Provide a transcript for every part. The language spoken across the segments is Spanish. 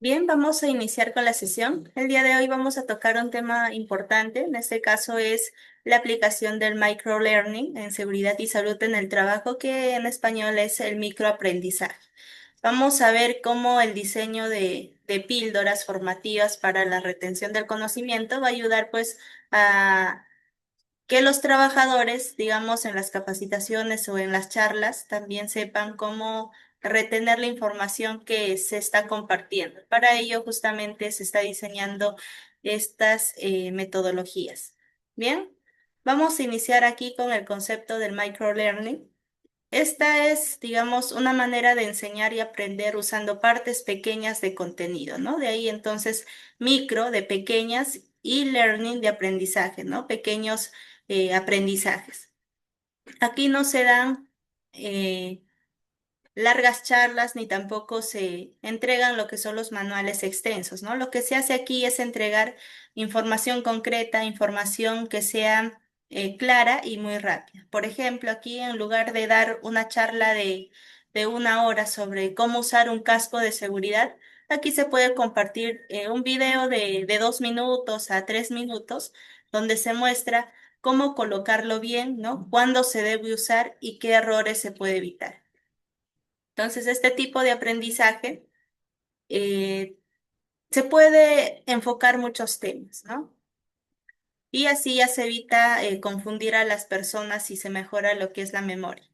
Bien, vamos a iniciar con la sesión. El día de hoy vamos a tocar un tema importante. En este caso es la aplicación del microlearning en seguridad y salud en el trabajo, que en español es el microaprendizaje. Vamos a ver cómo el diseño de píldoras formativas para la retención del conocimiento va a ayudar pues a que los trabajadores, digamos, en las capacitaciones o en las charlas, también sepan cómo retener la información que se está compartiendo. Para ello, justamente se está diseñando estas metodologías. Bien, vamos a iniciar aquí con el concepto del microlearning. Esta es, digamos, una manera de enseñar y aprender usando partes pequeñas de contenido, ¿no? De ahí entonces micro de pequeñas y learning de aprendizaje, ¿no? Pequeños aprendizajes. Aquí no se dan eh, largas charlas ni tampoco se entregan lo que son los manuales extensos, ¿no? Lo que se hace aquí es entregar información concreta, información que sea clara y muy rápida. Por ejemplo, aquí en lugar de dar una charla de 1 hora sobre cómo usar un casco de seguridad, aquí se puede compartir un video de 2 minutos a 3 minutos donde se muestra cómo colocarlo bien, ¿no? Cuándo se debe usar y qué errores se puede evitar. Entonces, este tipo de aprendizaje eh, se puede enfocar muchos temas, ¿no? Y así ya se evita confundir a las personas y se mejora lo que es la memoria.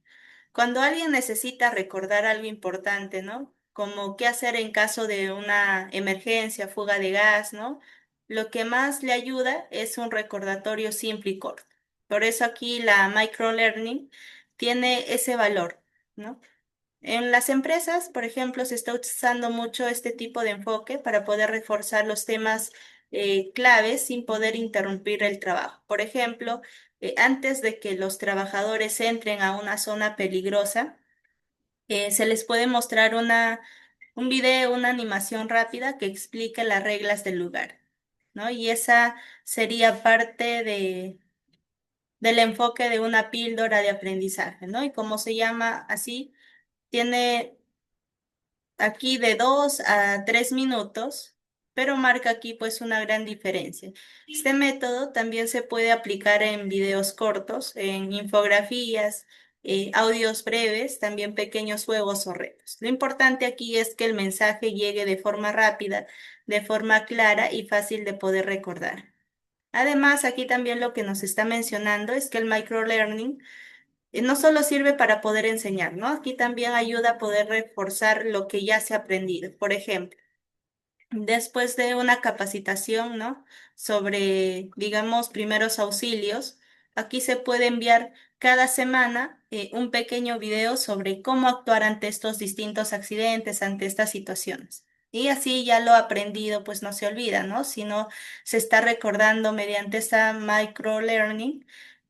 Cuando alguien necesita recordar algo importante, ¿no? Como qué hacer en caso de una emergencia, fuga de gas, ¿no? Lo que más le ayuda es un recordatorio simple y corto. Por eso aquí la microlearning tiene ese valor, ¿no? En las empresas, por ejemplo, se está usando mucho este tipo de enfoque para poder reforzar los temas claves sin poder interrumpir el trabajo. Por ejemplo, antes de que los trabajadores entren a una zona peligrosa, se les puede mostrar un video, una animación rápida que explique las reglas del lugar, ¿no? Y esa sería parte del enfoque de una píldora de aprendizaje, ¿no? Y como se llama así, tiene aquí de 2 a 3 minutos, pero marca aquí pues una gran diferencia. Este método también se puede aplicar en videos cortos, en infografías, audios breves, también pequeños juegos o retos. Lo importante aquí es que el mensaje llegue de forma rápida, de forma clara y fácil de poder recordar. Además, aquí también lo que nos está mencionando es que el microlearning no solo sirve para poder enseñar, ¿no? Aquí también ayuda a poder reforzar lo que ya se ha aprendido. Por ejemplo, después de una capacitación, ¿no? Sobre, digamos, primeros auxilios, aquí se puede enviar cada semana un pequeño video sobre cómo actuar ante estos distintos accidentes, ante estas situaciones. Y así ya lo aprendido, pues no se olvida, ¿no? Sino se está recordando mediante esta microlearning,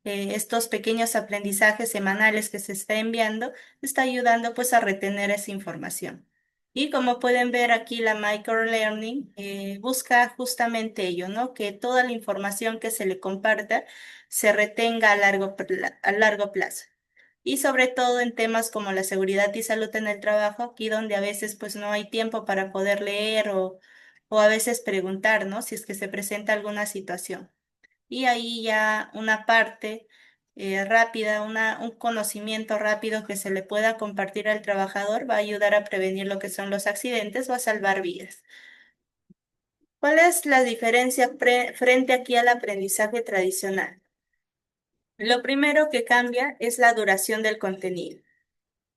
estos pequeños aprendizajes semanales que se está enviando, está ayudando pues a retener esa información. Y como pueden ver aquí, la microlearning busca justamente ello, ¿no? Que toda la información que se le comparta se retenga a largo plazo. Y sobre todo en temas como la seguridad y salud en el trabajo, aquí donde a veces pues no hay tiempo para poder leer o a veces preguntar, ¿no? Si es que se presenta alguna situación. Y ahí ya una parte rápida, un conocimiento rápido que se le pueda compartir al trabajador va a ayudar a prevenir lo que son los accidentes o a salvar vidas. ¿Cuál es la diferencia frente aquí al aprendizaje tradicional? Lo primero que cambia es la duración del contenido.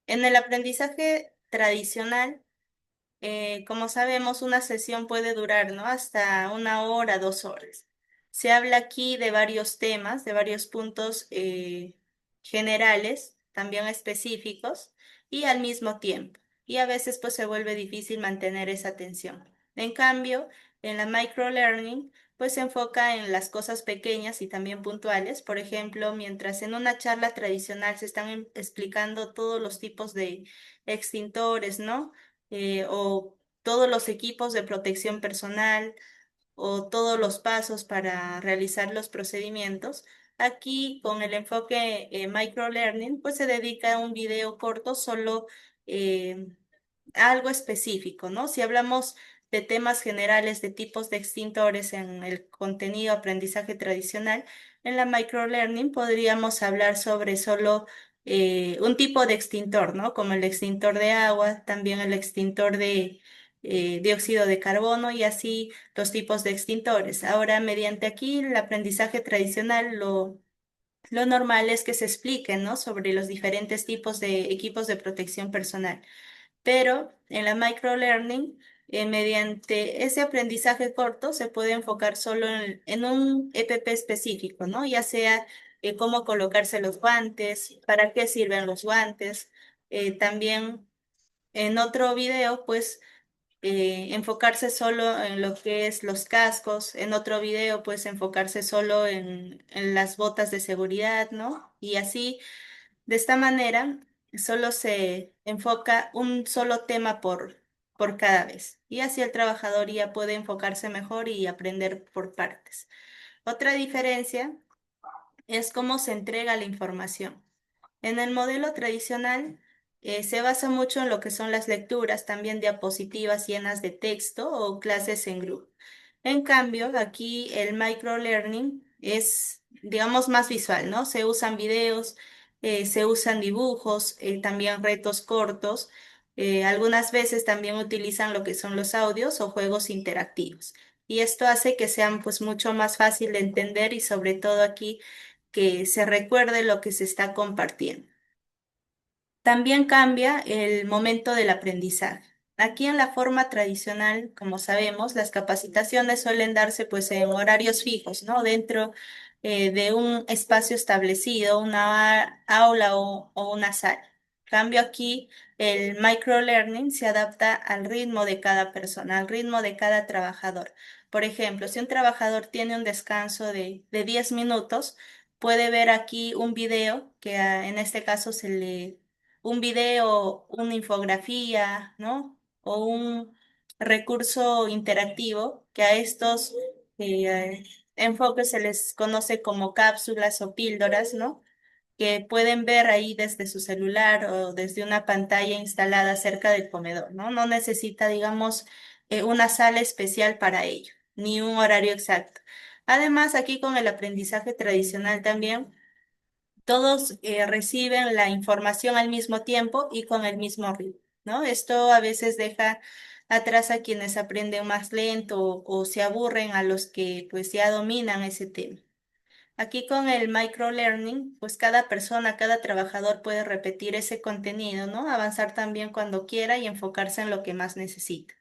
En el aprendizaje tradicional, como sabemos, una sesión puede durar, ¿no? Hasta 1 hora, 2 horas. Se habla aquí de varios temas, de varios puntos generales, también específicos, y al mismo tiempo. Y a veces pues se vuelve difícil mantener esa atención. En cambio, en la microlearning, pues se enfoca en las cosas pequeñas y también puntuales. Por ejemplo, mientras en una charla tradicional se están explicando todos los tipos de extintores, ¿no? O todos los equipos de protección personal o todos los pasos para realizar los procedimientos. Aquí con el enfoque microlearning, pues se dedica a un video corto solo eh, a algo específico, ¿no? Si hablamos de temas generales de tipos de extintores en el contenido aprendizaje tradicional, en la microlearning podríamos hablar sobre solo un tipo de extintor, ¿no? Como el extintor de agua, también el extintor de dióxido de carbono y así los tipos de extintores. Ahora, mediante aquí el aprendizaje tradicional, lo normal es que se expliquen, ¿no? Sobre los diferentes tipos de equipos de protección personal. Pero en la microlearning, mediante ese aprendizaje corto, se puede enfocar solo en un EPP específico, ¿no? Ya sea cómo colocarse los guantes, para qué sirven los guantes. También en otro video, pues enfocarse solo en lo que es los cascos, en otro video pues enfocarse solo en las botas de seguridad, ¿no? Y así, de esta manera, solo se enfoca un solo tema por cada vez. Y así el trabajador ya puede enfocarse mejor y aprender por partes. Otra diferencia es cómo se entrega la información. En el modelo tradicional se basa mucho en lo que son las lecturas, también diapositivas llenas de texto o clases en grupo. En cambio, aquí el microlearning es, digamos, más visual, ¿no? Se usan videos, se usan dibujos, también retos cortos. Algunas veces también utilizan lo que son los audios o juegos interactivos. Y esto hace que sean pues mucho más fácil de entender y sobre todo aquí que se recuerde lo que se está compartiendo. También cambia el momento del aprendizaje. Aquí en la forma tradicional, como sabemos, las capacitaciones suelen darse pues en horarios fijos, ¿no? Dentro de un espacio establecido, una aula o una sala. Cambio aquí, el microlearning se adapta al ritmo de cada persona, al ritmo de cada trabajador. Por ejemplo, si un trabajador tiene un descanso de 10 minutos, puede ver aquí un video que en este caso un video, una infografía, ¿no? O un recurso interactivo que a estos enfoques se les conoce como cápsulas o píldoras, ¿no? Que pueden ver ahí desde su celular o desde una pantalla instalada cerca del comedor, ¿no? No necesita, digamos, una sala especial para ello, ni un horario exacto. Además, aquí con el aprendizaje tradicional también todos reciben la información al mismo tiempo y con el mismo ritmo, ¿no? Esto a veces deja atrás a quienes aprenden más lento o se aburren a los que pues ya dominan ese tema. Aquí con el microlearning, pues cada persona, cada trabajador puede repetir ese contenido, ¿no? Avanzar también cuando quiera y enfocarse en lo que más necesita.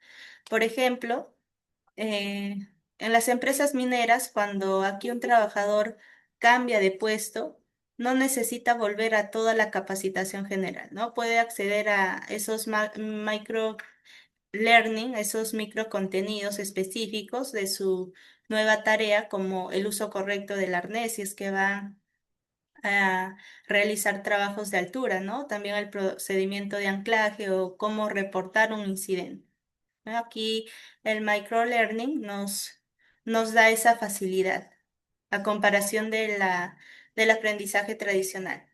Por ejemplo, eh, en las empresas mineras, cuando aquí un trabajador cambia de puesto, no necesita volver a toda la capacitación general, ¿no? Puede acceder a esos micro learning, esos micro contenidos específicos de su nueva tarea, como el uso correcto del arnés, si es que va a realizar trabajos de altura, ¿no? También el procedimiento de anclaje o cómo reportar un incidente. ¿No? Aquí el microlearning nos da esa facilidad a comparación del aprendizaje tradicional,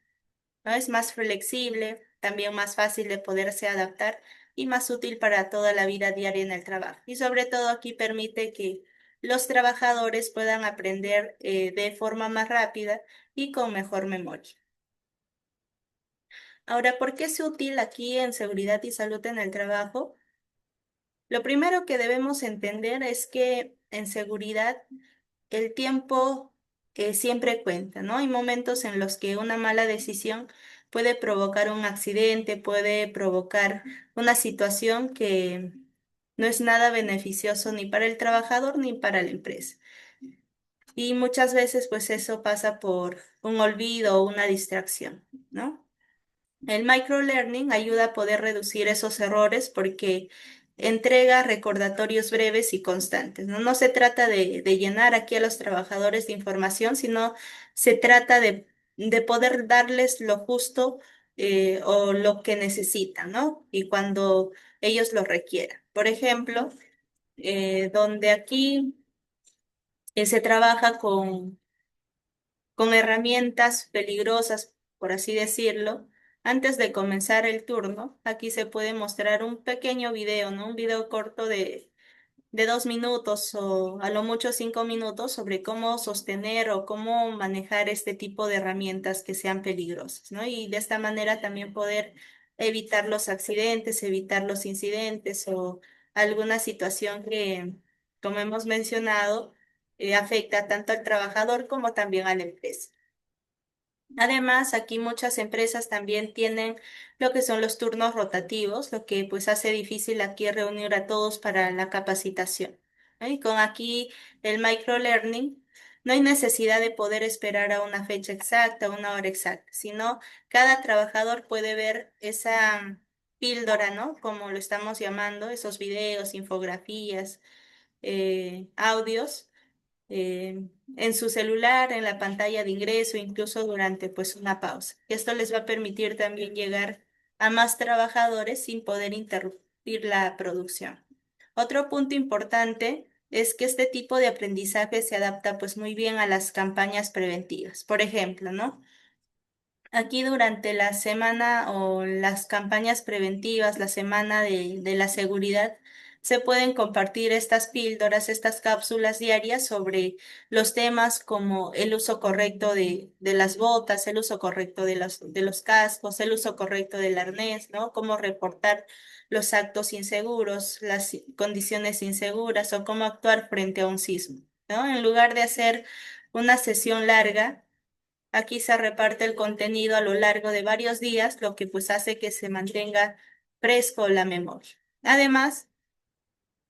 ¿no? Es más flexible, también más fácil de poderse adaptar y más útil para toda la vida diaria en el trabajo. Y sobre todo aquí permite que los trabajadores puedan aprender de forma más rápida y con mejor memoria. Ahora, ¿por qué es útil aquí en seguridad y salud en el trabajo? Lo primero que debemos entender es que en seguridad el tiempo siempre cuenta, ¿no? Hay momentos en los que una mala decisión puede provocar un accidente, puede provocar una situación que no es nada beneficioso ni para el trabajador ni para la empresa. Y muchas veces pues eso pasa por un olvido o una distracción, ¿no? El microlearning ayuda a poder reducir esos errores porque entrega recordatorios breves y constantes, ¿no? No se trata de llenar aquí a los trabajadores de información, sino se trata de poder darles lo justo o lo que necesitan, ¿no? Y cuando ellos lo requieran. Por ejemplo, donde aquí se trabaja con herramientas peligrosas, por así decirlo. Antes de comenzar el turno, aquí se puede mostrar un pequeño video, ¿no? Un video corto de 2 minutos o a lo mucho 5 minutos sobre cómo sostener o cómo manejar este tipo de herramientas que sean peligrosas, ¿no? Y de esta manera también poder evitar los accidentes, evitar los incidentes o alguna situación que, como hemos mencionado, afecta tanto al trabajador como también a la empresa. Además, aquí muchas empresas también tienen lo que son los turnos rotativos, lo que pues hace difícil aquí reunir a todos para la capacitación, ¿no? Y con aquí el microlearning, no hay necesidad de poder esperar a una fecha exacta, una hora exacta, sino cada trabajador puede ver esa píldora, ¿no? Como lo estamos llamando, esos videos, infografías, audios en su celular, en la pantalla de ingreso, incluso durante pues una pausa. Esto les va a permitir también llegar a más trabajadores sin poder interrumpir la producción. Otro punto importante es que este tipo de aprendizaje se adapta pues muy bien a las campañas preventivas. Por ejemplo, ¿no? Aquí durante la semana o las campañas preventivas, la semana de la seguridad, se pueden compartir estas píldoras, estas cápsulas diarias sobre los temas como el uso correcto de las botas, el uso correcto de los cascos, el uso correcto del arnés, ¿no? Cómo reportar los actos inseguros, las condiciones inseguras o cómo actuar frente a un sismo, ¿no? En lugar de hacer una sesión larga. Aquí se reparte el contenido a lo largo de varios días, lo que pues hace que se mantenga fresco la memoria. Además,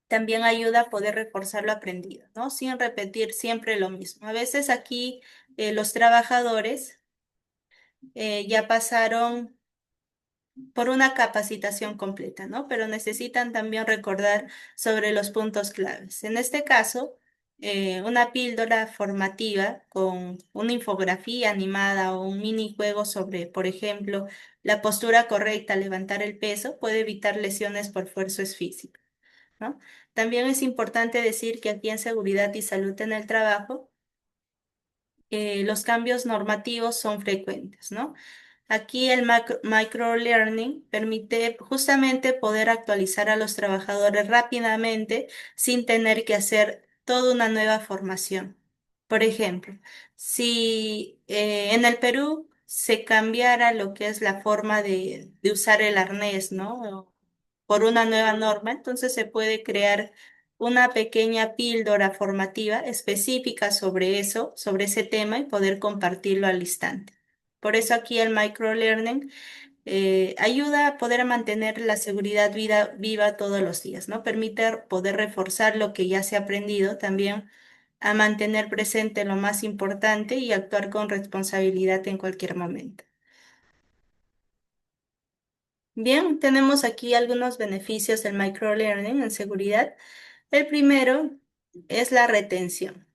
también ayuda a poder reforzar lo aprendido, ¿no? Sin repetir siempre lo mismo. A veces aquí los trabajadores ya pasaron por una capacitación completa, ¿no? Pero necesitan también recordar sobre los puntos claves. En este caso, una píldora formativa con una infografía animada o un minijuego sobre, por ejemplo, la postura correcta, levantar el peso, puede evitar lesiones por fuerzas físicas, ¿no? También es importante decir que aquí en seguridad y salud en el trabajo, los cambios normativos son frecuentes, ¿no? Aquí el microlearning permite justamente poder actualizar a los trabajadores rápidamente sin tener que hacer toda una nueva formación. Por ejemplo, si en el Perú se cambiara lo que es la forma de usar el arnés, ¿no? Por una nueva norma, entonces se puede crear una pequeña píldora formativa específica sobre eso, sobre ese tema y poder compartirlo al instante. Por eso aquí el microlearning ayuda a poder mantener la seguridad viva todos los días, ¿no? Permite poder reforzar lo que ya se ha aprendido también a mantener presente lo más importante y actuar con responsabilidad en cualquier momento. Bien, tenemos aquí algunos beneficios del microlearning en seguridad. El primero es la retención.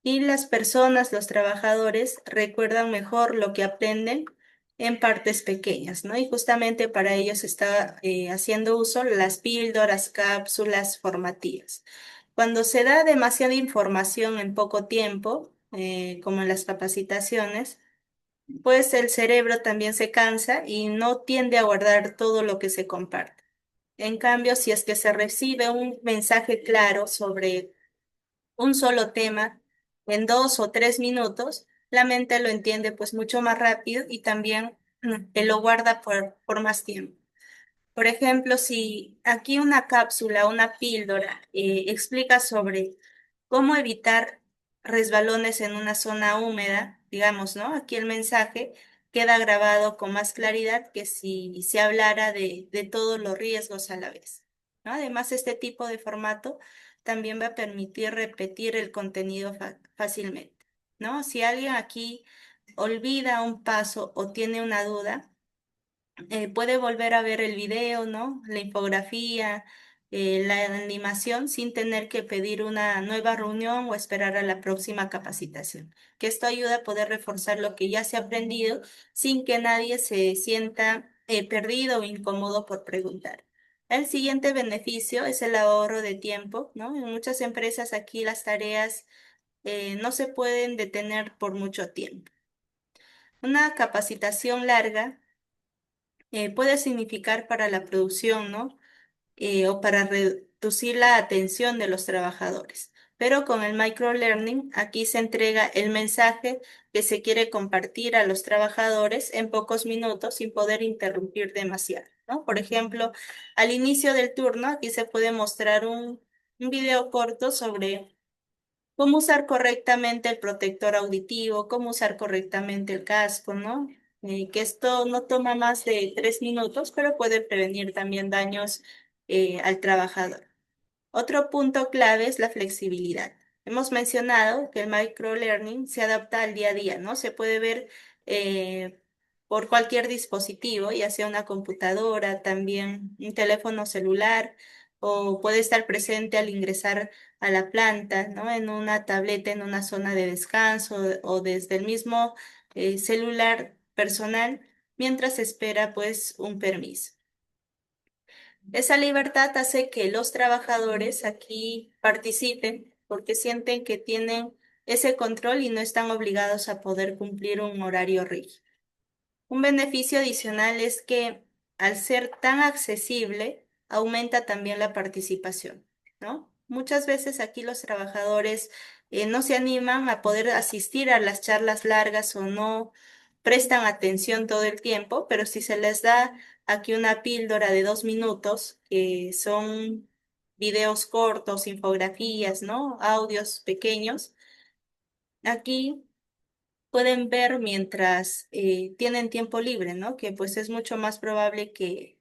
Y las personas, los trabajadores, recuerdan mejor lo que aprenden en partes pequeñas, ¿no? Y justamente para ello se está haciendo uso las píldoras, cápsulas formativas. Cuando se da demasiada información en poco tiempo, como en las capacitaciones, pues el cerebro también se cansa y no tiende a guardar todo lo que se comparte. En cambio, si es que se recibe un mensaje claro sobre un solo tema en 2 o 3 minutos, la mente lo entiende pues mucho más rápido y también lo guarda por más tiempo. Por ejemplo, si aquí una cápsula, una píldora, explica sobre cómo evitar resbalones en una zona húmeda, digamos, ¿no? Aquí el mensaje queda grabado con más claridad que si se hablara de todos los riesgos a la vez, ¿no? Además, este tipo de formato también va a permitir repetir el contenido fácilmente, ¿no? Si alguien aquí olvida un paso o tiene una duda, puede volver a ver el video, ¿no? La infografía, la animación sin tener que pedir una nueva reunión o esperar a la próxima capacitación. Que esto ayuda a poder reforzar lo que ya se ha aprendido sin que nadie se sienta perdido o incómodo por preguntar. El siguiente beneficio es el ahorro de tiempo, ¿no? En muchas empresas aquí las tareas no se pueden detener por mucho tiempo. Una capacitación larga puede significar para la producción, ¿no? O para reducir la atención de los trabajadores. Pero con el microlearning, aquí se entrega el mensaje que se quiere compartir a los trabajadores en pocos minutos sin poder interrumpir demasiado, ¿no? Por ejemplo, al inicio del turno, aquí se puede mostrar un video corto sobre cómo usar correctamente el protector auditivo, cómo usar correctamente el casco, ¿no? Que esto no toma más de 3 minutos, pero puede prevenir también daños al trabajador. Otro punto clave es la flexibilidad. Hemos mencionado que el microlearning se adapta al día a día, ¿no? Se puede ver eh, por cualquier dispositivo, ya sea una computadora, también un teléfono celular, o puede estar presente al ingresar a la planta, ¿no? En una tableta, en una zona de descanso o desde el mismo celular personal, mientras espera pues un permiso. Esa libertad hace que los trabajadores aquí participen porque sienten que tienen ese control y no están obligados a poder cumplir un horario rígido. Un beneficio adicional es que al ser tan accesible, aumenta también la participación, ¿no? Muchas veces aquí los trabajadores no se animan a poder asistir a las charlas largas o no prestan atención todo el tiempo, pero si se les da aquí una píldora de 2 minutos, que son videos cortos, infografías, ¿no? Audios pequeños, aquí pueden ver mientras tienen tiempo libre, ¿no? Que pues es mucho más probable que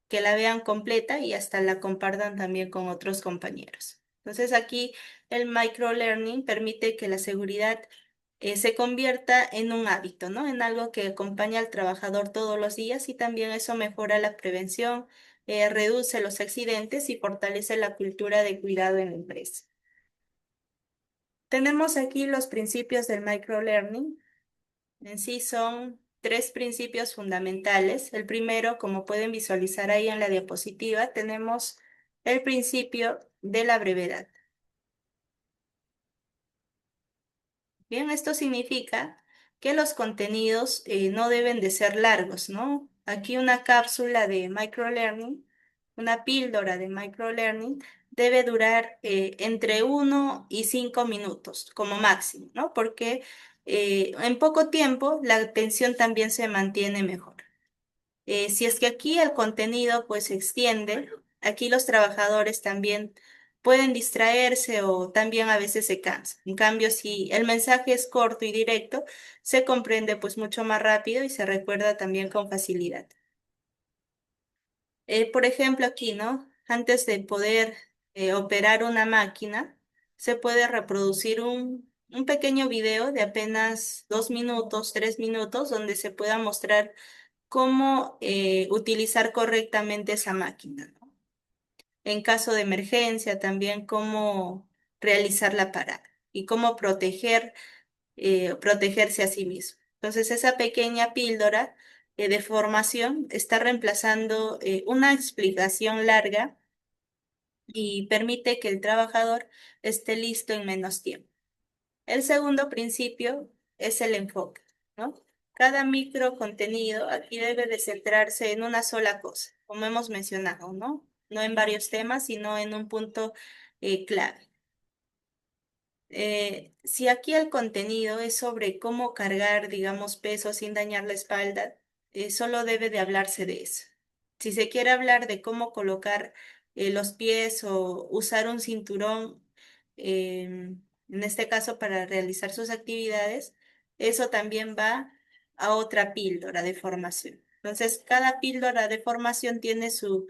la vean completa y hasta la compartan también con otros compañeros. Entonces aquí el microlearning permite que la seguridad se convierta en un hábito, ¿no? En algo que acompaña al trabajador todos los días y también eso mejora la prevención, reduce los accidentes y fortalece la cultura de cuidado en la empresa. Tenemos aquí los principios del microlearning. En sí son tres principios fundamentales. El primero, como pueden visualizar ahí en la diapositiva, tenemos el principio de la brevedad. Bien, esto significa que los contenidos no deben de ser largos, ¿no? Aquí una cápsula de microlearning, una píldora de microlearning, debe durar entre 1 y 5 minutos como máximo, ¿no? Porque en poco tiempo la atención también se mantiene mejor. Si es que aquí el contenido pues se extiende, aquí los trabajadores también pueden distraerse o también a veces se cansan. En cambio, si el mensaje es corto y directo, se comprende pues mucho más rápido y se recuerda también con facilidad. Por ejemplo, aquí, ¿no? Antes de poder operar una máquina, se puede reproducir un pequeño video de apenas 2 minutos, 3 minutos, donde se pueda mostrar cómo utilizar correctamente esa máquina, ¿no? En caso de emergencia, también cómo realizar la parada y cómo protegerse a sí mismo. Entonces, esa pequeña píldora de formación está reemplazando una explicación larga y permite que el trabajador esté listo en menos tiempo. El segundo principio es el enfoque, ¿no? Cada micro contenido aquí debe de centrarse en una sola cosa, como hemos mencionado, ¿no? No en varios temas, sino en un punto clave. Si aquí el contenido es sobre cómo cargar, digamos, peso sin dañar la espalda, solo debe de hablarse de eso. Si se quiere hablar de cómo colocar los pies o usar un cinturón, en este caso para realizar sus actividades, eso también va a otra píldora de formación. Entonces, cada píldora de formación tiene su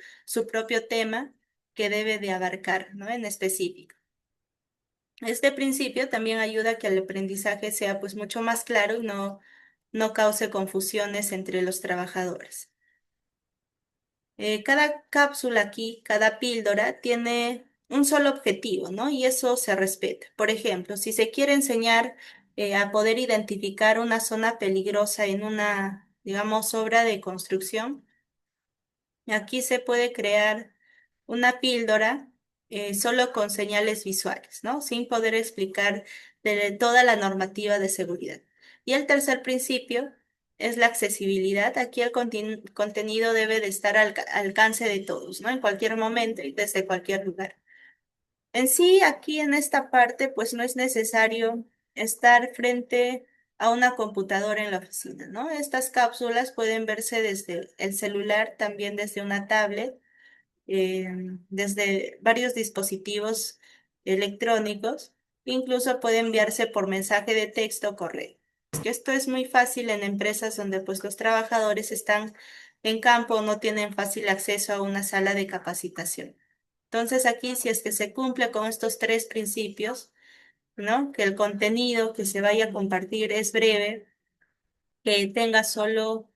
propio tema que debe de abarcar, ¿no? En específico. Este principio también ayuda a que el aprendizaje sea pues mucho más claro y no cause confusiones entre los trabajadores. Cada cápsula aquí, cada píldora tiene un solo objetivo, ¿no? Y eso se respeta. Por ejemplo, si se quiere enseñar a poder identificar una zona peligrosa en una, digamos, obra de construcción, aquí se puede crear una píldora solo con señales visuales, ¿no? Sin poder explicar toda la normativa de seguridad. Y el tercer principio es la accesibilidad. Aquí el contenido debe de estar al alcance de todos, ¿no? En cualquier momento y desde cualquier lugar. En sí, aquí en esta parte, pues no es necesario estar frente a una computadora en la oficina, ¿no? Estas cápsulas pueden verse desde el celular, también desde una tablet, eh, desde varios dispositivos electrónicos, incluso puede enviarse por mensaje de texto o correo. Es que esto es muy fácil en empresas donde pues los trabajadores están en campo o no tienen fácil acceso a una sala de capacitación. Entonces aquí, si es que se cumple con estos tres principios, ¿no? Que el contenido que se vaya a compartir es breve, que tenga solo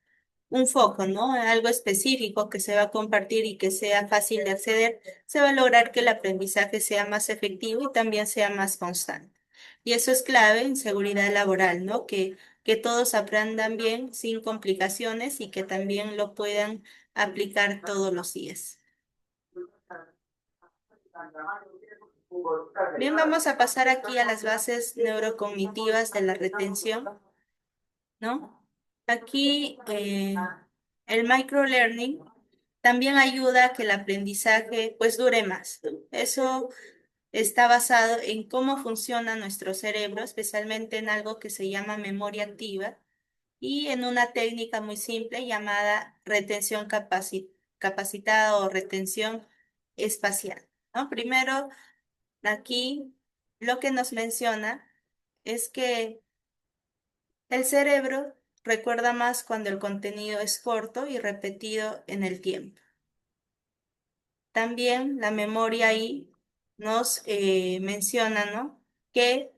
un foco, ¿no? Algo específico que se va a compartir y que sea fácil de acceder, se va a lograr que el aprendizaje sea más efectivo y también sea más constante. Y eso es clave en seguridad laboral, ¿no? Que todos aprendan bien sin complicaciones y que también lo puedan aplicar todos los días. Bien, vamos a pasar aquí a las bases neurocognitivas de la retención, ¿no? Aquí el microlearning también ayuda a que el aprendizaje pues dure más, ¿no? Eso está basado en cómo funciona nuestro cerebro, especialmente en algo que se llama memoria activa y en una técnica muy simple llamada retención capacitada o retención espacial, ¿no? Primero, aquí lo que nos menciona es que el cerebro recuerda más cuando el contenido es corto y repetido en el tiempo. También la memoria ahí nos menciona, ¿no? Que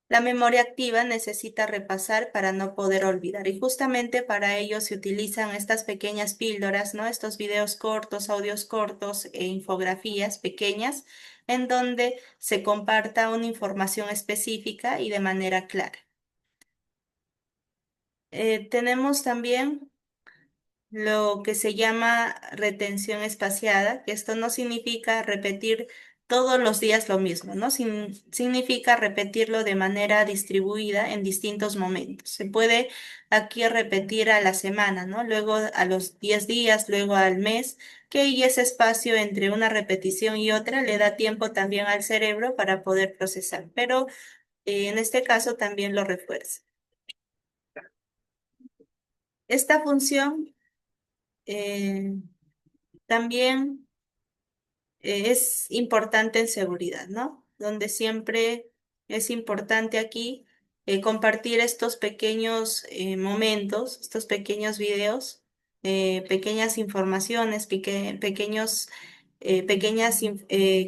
la memoria activa necesita repasar para no poder olvidar. Y justamente para ello se utilizan estas pequeñas píldoras, ¿no? Estos videos cortos, audios cortos e infografías pequeñas en donde se comparta una información específica y de manera clara. Tenemos también lo que se llama retención espaciada, que esto no significa repetir todos los días lo mismo, ¿no? Significa repetirlo de manera distribuida en distintos momentos. Se puede aquí repetir a la semana, ¿no? Luego a los 10 días, luego al mes, que y ese espacio entre una repetición y otra le da tiempo también al cerebro para poder procesar, pero en este caso también lo refuerza. Esta función eh, también es importante en seguridad, ¿no? Donde siempre es importante aquí compartir estos pequeños momentos, estos pequeños videos, pequeñas informaciones, pequeños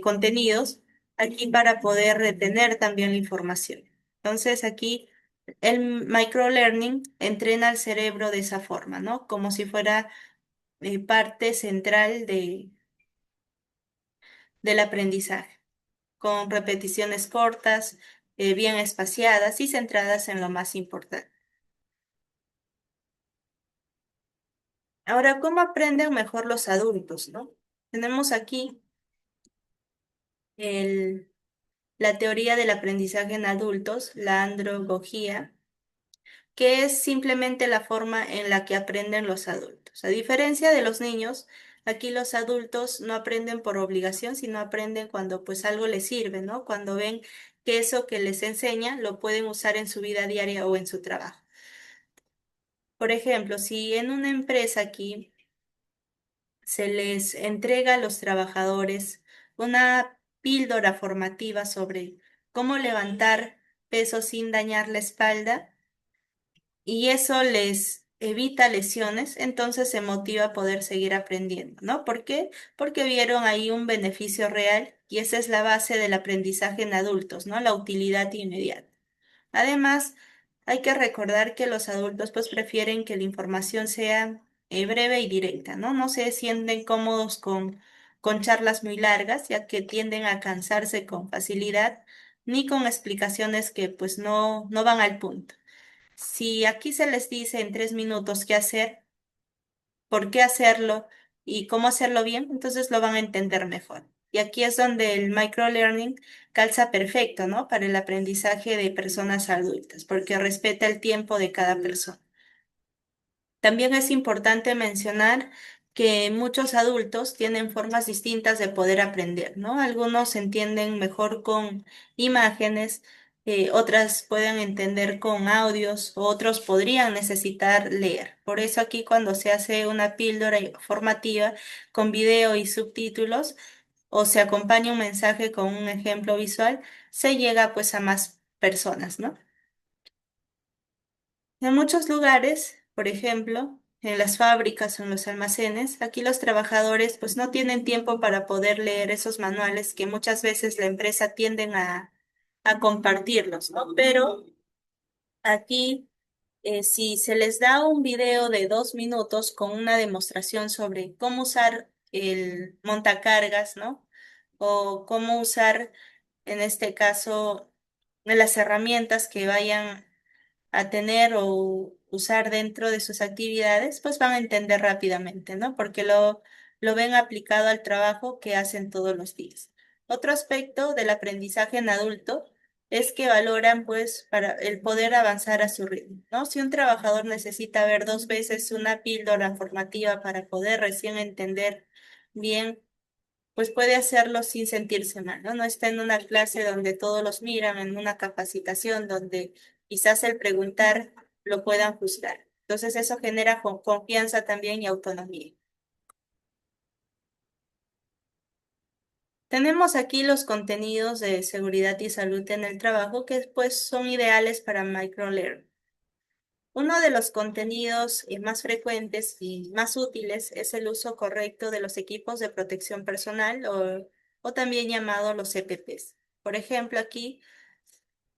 contenidos aquí para poder retener también la información. Entonces aquí el microlearning entrena al cerebro de esa forma, ¿no? Como si fuera parte central del aprendizaje, con repeticiones cortas, bien espaciadas y centradas en lo más importante. Ahora, ¿cómo aprenden mejor los adultos, no? Tenemos aquí el- la teoría del aprendizaje en adultos, la andragogía, que es simplemente la forma en la que aprenden los adultos. A diferencia de los niños, aquí los adultos no aprenden por obligación, sino aprenden cuando pues algo les sirve, ¿no? Cuando ven que eso que les enseña lo pueden usar en su vida diaria o en su trabajo. Por ejemplo, si en una empresa aquí se les entrega a los trabajadores una píldora formativa sobre cómo levantar peso sin dañar la espalda, y eso les evita lesiones, entonces se motiva a poder seguir aprendiendo, ¿no? ¿Por qué? Porque vieron ahí un beneficio real y esa es la base del aprendizaje en adultos, ¿no? La utilidad inmediata. Además, hay que recordar que los adultos pues prefieren que la información sea breve y directa, ¿no? No se sienten cómodos con charlas muy largas, ya que tienden a cansarse con facilidad, ni con explicaciones que pues no van al punto. Si aquí se les dice en 3 minutos qué hacer, por qué hacerlo y cómo hacerlo bien, entonces lo van a entender mejor. Y aquí es donde el microlearning calza perfecto, ¿no? Para el aprendizaje de personas adultas, porque respeta el tiempo de cada persona. También es importante mencionar que muchos adultos tienen formas distintas de poder aprender, ¿no? Algunos entienden mejor con imágenes, otras pueden entender con audios, otros podrían necesitar leer. Por eso aquí cuando se hace una píldora formativa con video y subtítulos o se acompaña un mensaje con un ejemplo visual, se llega pues a más personas, ¿no? En muchos lugares, por ejemplo, en las fábricas o en los almacenes, aquí los trabajadores pues no tienen tiempo para poder leer esos manuales que muchas veces la empresa tienden a compartirlos, ¿no? Pero aquí, si se les da un video de 2 minutos con una demostración sobre cómo usar el montacargas, ¿no? O cómo usar, en este caso, las herramientas que vayan a tener o usar dentro de sus actividades, pues van a entender rápidamente, ¿no? Porque lo ven aplicado al trabajo que hacen todos los días. Otro aspecto del aprendizaje en adulto es que valoran, pues, para el poder avanzar a su ritmo, ¿no? Si un trabajador necesita ver 2 veces una píldora formativa para poder recién entender bien, pues puede hacerlo sin sentirse mal, ¿no? No está en una clase donde todos los miran, en una capacitación donde quizás el preguntar lo puedan juzgar. Entonces eso genera confianza también y autonomía. Tenemos aquí los contenidos de seguridad y salud en el trabajo que pues son ideales para microlearning. Uno de los contenidos más frecuentes y más útiles es el uso correcto de los equipos de protección personal o también llamados los EPPs. Por ejemplo, aquí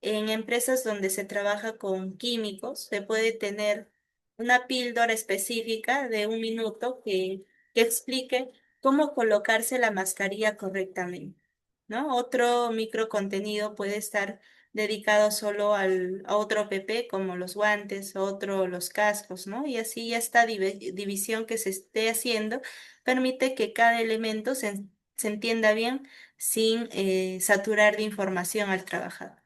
en empresas donde se trabaja con químicos, se puede tener una píldora específica de 1 minuto que explique cómo colocarse la mascarilla correctamente, ¿no? Otro micro contenido puede estar dedicado solo a otro PP, como los guantes, otro los cascos, ¿no? Y así esta división que se esté haciendo permite que cada elemento se entienda bien sin saturar de información al trabajador.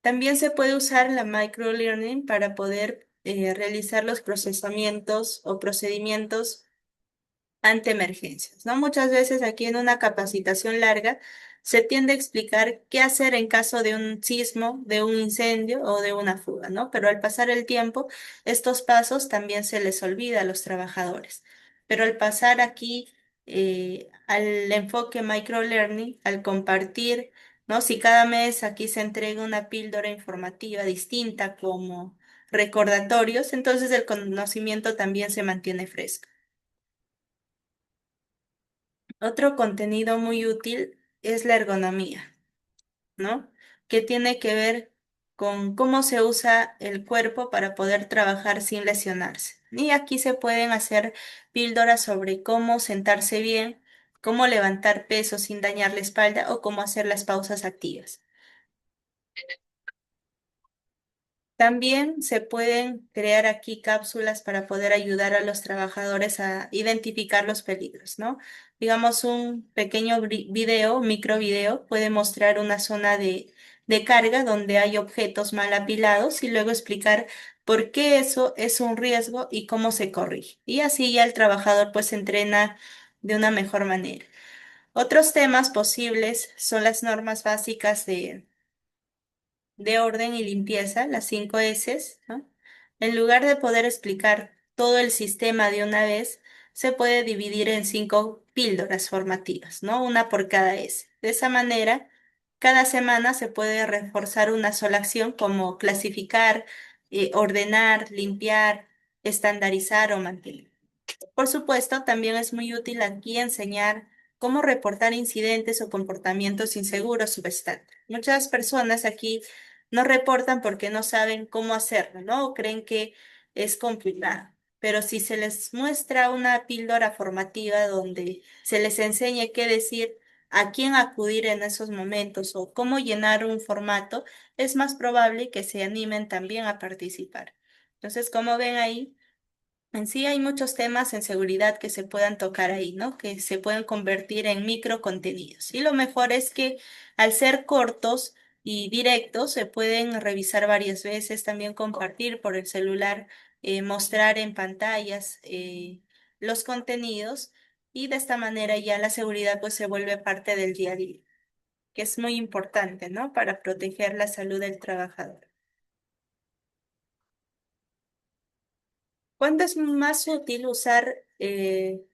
También se puede usar la microlearning para poder realizar los procesamientos o procedimientos ante emergencias, ¿no? Muchas veces aquí en una capacitación larga se tiende a explicar qué hacer en caso de un sismo, de un incendio o de una fuga, ¿no? Pero al pasar el tiempo, estos pasos también se les olvida a los trabajadores. Pero al pasar aquí al enfoque microlearning, al compartir, ¿no? Si cada mes aquí se entrega una píldora informativa distinta como recordatorios, entonces el conocimiento también se mantiene fresco. Otro contenido muy útil es la ergonomía, ¿no? Que tiene que ver con cómo se usa el cuerpo para poder trabajar sin lesionarse. Y aquí se pueden hacer píldoras sobre cómo sentarse bien, cómo levantar peso sin dañar la espalda o cómo hacer las pausas activas. También se pueden crear aquí cápsulas para poder ayudar a los trabajadores a identificar los peligros, ¿no? Digamos, un pequeño video, micro video, puede mostrar una zona de carga donde hay objetos mal apilados y luego explicar por qué eso es un riesgo y cómo se corrige. Y así ya el trabajador pues se entrena de una mejor manera. Otros temas posibles son las normas básicas de orden y limpieza, las 5 S, ¿no? En lugar de poder explicar todo el sistema de una vez, se puede dividir en 5 píldoras formativas, ¿no? Una por cada S. De esa manera, cada semana se puede reforzar una sola acción como clasificar, ordenar, limpiar, estandarizar o mantener. Por supuesto, también es muy útil aquí enseñar cómo reportar incidentes o comportamientos inseguros subestándar. Muchas personas aquí no reportan porque no saben cómo hacerlo, ¿no? O creen que es complicado. Pero si se les muestra una píldora formativa donde se les enseñe qué decir, a quién acudir en esos momentos o cómo llenar un formato, es más probable que se animen también a participar. Entonces, como ven ahí, en sí hay muchos temas en seguridad que se puedan tocar ahí, ¿no? Que se pueden convertir en micro contenidos. Y lo mejor es que al ser cortos y directos se pueden revisar varias veces, también compartir por el celular, mostrar en pantallas los contenidos y de esta manera ya la seguridad pues se vuelve parte del día a día, que es muy importante, ¿no? Para proteger la salud del trabajador. ¿Cuándo es más útil usar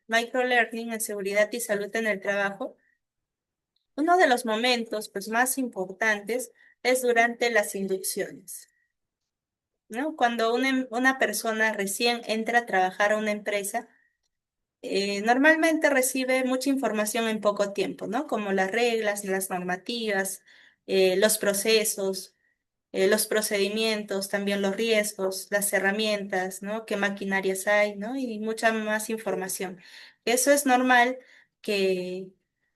microlearning en seguridad y salud en el trabajo? Uno de los momentos pues, más importantes es durante las inducciones, ¿no? Cuando una persona recién entra a trabajar a una empresa, normalmente recibe mucha información en poco tiempo, ¿no? Como las reglas, las normativas, los procesos, los procedimientos, también los riesgos, las herramientas, ¿no? Qué maquinarias hay, ¿no? Y mucha más información. Eso es normal que,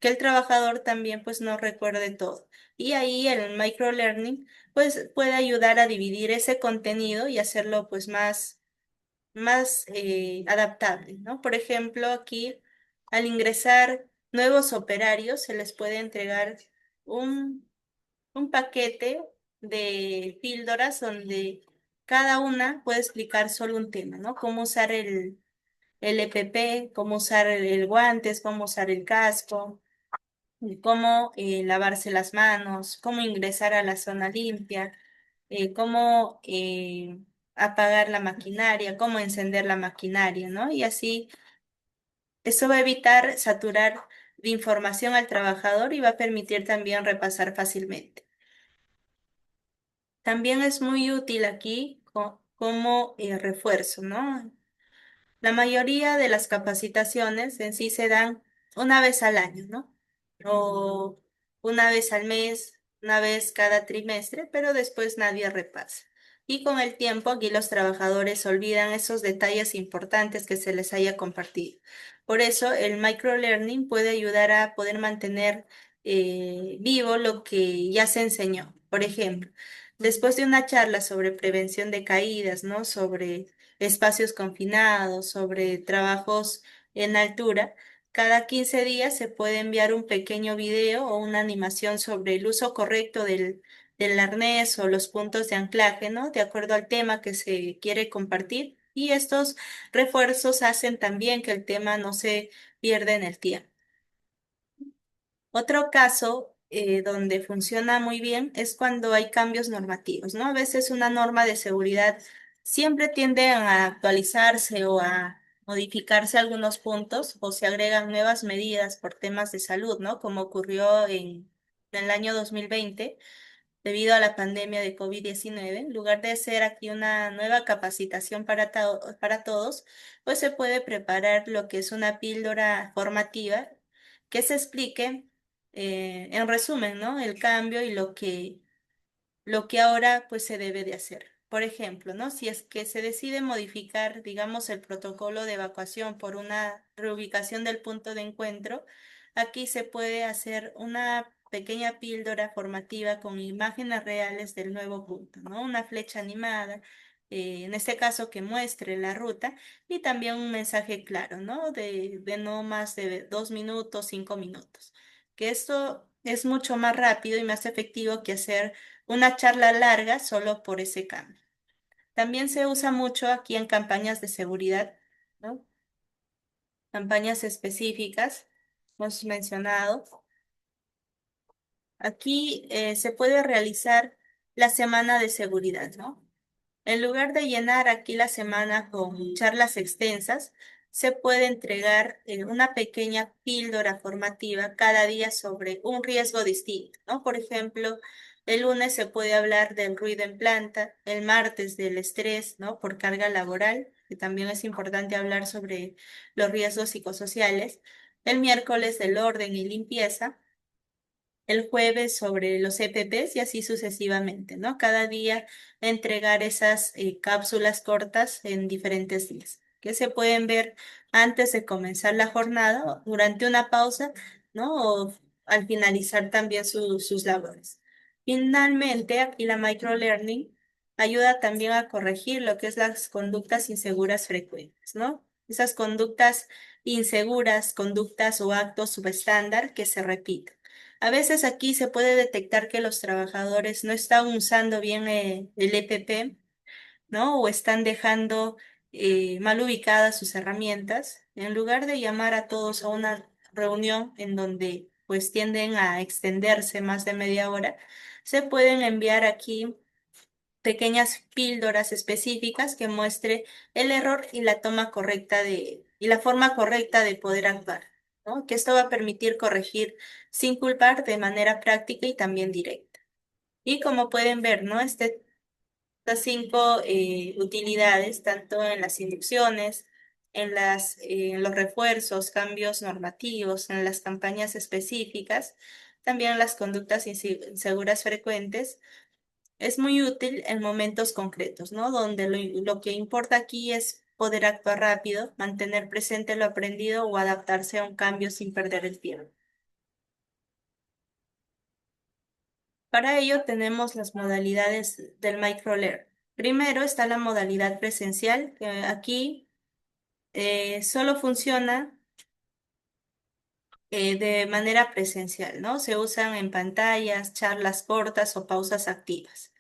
que el trabajador también pues no recuerde todo. Y ahí el microlearning pues puede ayudar a dividir ese contenido y hacerlo pues más adaptable, ¿no? Por ejemplo, aquí al ingresar nuevos operarios se les puede entregar un un paquete de píldoras donde cada una puede explicar solo un tema, ¿no? Cómo usar el EPP, cómo usar el guantes, cómo usar el casco, y cómo lavarse las manos, cómo ingresar a la zona limpia, cómo apagar la maquinaria, cómo encender la maquinaria, ¿no? Y así eso va a evitar saturar de información al trabajador y va a permitir también repasar fácilmente. También es muy útil aquí como refuerzo, ¿no? La mayoría de las capacitaciones en sí se dan una vez al año, ¿no? O una vez al mes, una vez cada trimestre, pero después nadie repasa. Y con el tiempo aquí los trabajadores olvidan esos detalles importantes que se les haya compartido. Por eso el microlearning puede ayudar a poder mantener vivo lo que ya se enseñó. Por ejemplo, después de una charla sobre prevención de caídas, ¿no? Sobre espacios confinados, sobre trabajos en altura, cada 15 días se puede enviar un pequeño video o una animación sobre el uso correcto del arnés o los puntos de anclaje, ¿no? De acuerdo al tema que se quiere compartir. Y estos refuerzos hacen también que el tema no se pierda en el tiempo. Otro caso donde funciona muy bien es cuando hay cambios normativos, ¿no? A veces una norma de seguridad siempre tiende a actualizarse o a modificarse algunos puntos o se agregan nuevas medidas por temas de salud, ¿no? Como ocurrió en el año 2020 debido a la pandemia de COVID-19. En lugar de hacer aquí una nueva capacitación para todos, pues se puede preparar lo que es una píldora formativa que se explique en resumen, ¿no? El cambio y lo que ahora pues se debe de hacer. Por ejemplo, ¿no? Si es que se decide modificar, digamos, el protocolo de evacuación por una reubicación del punto de encuentro, aquí se puede hacer una pequeña píldora formativa con imágenes reales del nuevo punto, ¿no? Una flecha animada, en este caso que muestre la ruta y también un mensaje claro, ¿no? De no más de 2 minutos, 5 minutos. Que esto es mucho más rápido y más efectivo que hacer una charla larga solo por ese cambio. También se usa mucho aquí en campañas de seguridad, ¿no? Campañas específicas, hemos mencionado. Aquí se puede realizar la semana de seguridad, ¿no? En lugar de llenar aquí la semana con charlas extensas, se puede entregar una pequeña píldora formativa cada día sobre un riesgo distinto, ¿no? Por ejemplo, el lunes se puede hablar del ruido en planta, el martes del estrés, ¿no? Por carga laboral, que también es importante hablar sobre los riesgos psicosociales, el miércoles del orden y limpieza, el jueves sobre los EPPs y así sucesivamente, ¿no? Cada día entregar esas cápsulas cortas en diferentes días, que se pueden ver antes de comenzar la jornada, o durante una pausa, ¿no? O al finalizar también sus labores. Finalmente, aquí la microlearning ayuda también a corregir lo que es las conductas inseguras frecuentes, ¿no? Esas conductas inseguras, conductas o actos subestándar que se repiten. A veces aquí se puede detectar que los trabajadores no están usando bien el EPP, ¿no? O están dejando mal ubicadas sus herramientas. En lugar de llamar a todos a una reunión en donde pues tienden a extenderse más de media hora, se pueden enviar aquí pequeñas píldoras específicas que muestre el error y la toma correcta y la forma correcta de poder actuar, ¿no? Que esto va a permitir corregir sin culpar de manera práctica y también directa. Y como pueden ver, ¿no? Estas cinco utilidades, tanto en las inducciones, en los refuerzos, cambios normativos, en las campañas específicas, también las conductas inseguras frecuentes, es muy útil en momentos concretos, ¿no? Donde lo que importa aquí es poder actuar rápido, mantener presente lo aprendido o adaptarse a un cambio sin perder el tiempo. Para ello tenemos las modalidades del microlearn. Primero está la modalidad presencial, que aquí solo funciona de manera presencial, ¿no? Se usan en pantallas, charlas cortas o pausas activas.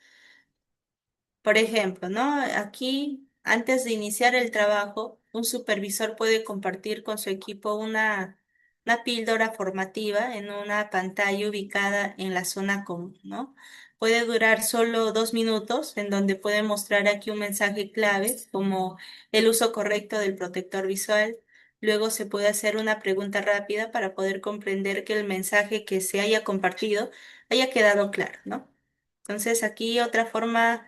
Por ejemplo, ¿no? Aquí, antes de iniciar el trabajo, un supervisor puede compartir con su equipo una píldora formativa en una pantalla ubicada en la zona común, ¿no? Puede durar solo 2 minutos, en donde puede mostrar aquí un mensaje clave, como el uso correcto del protector visual. Luego se puede hacer una pregunta rápida para poder comprender que el mensaje que se haya compartido haya quedado claro, ¿no? Entonces, aquí otra forma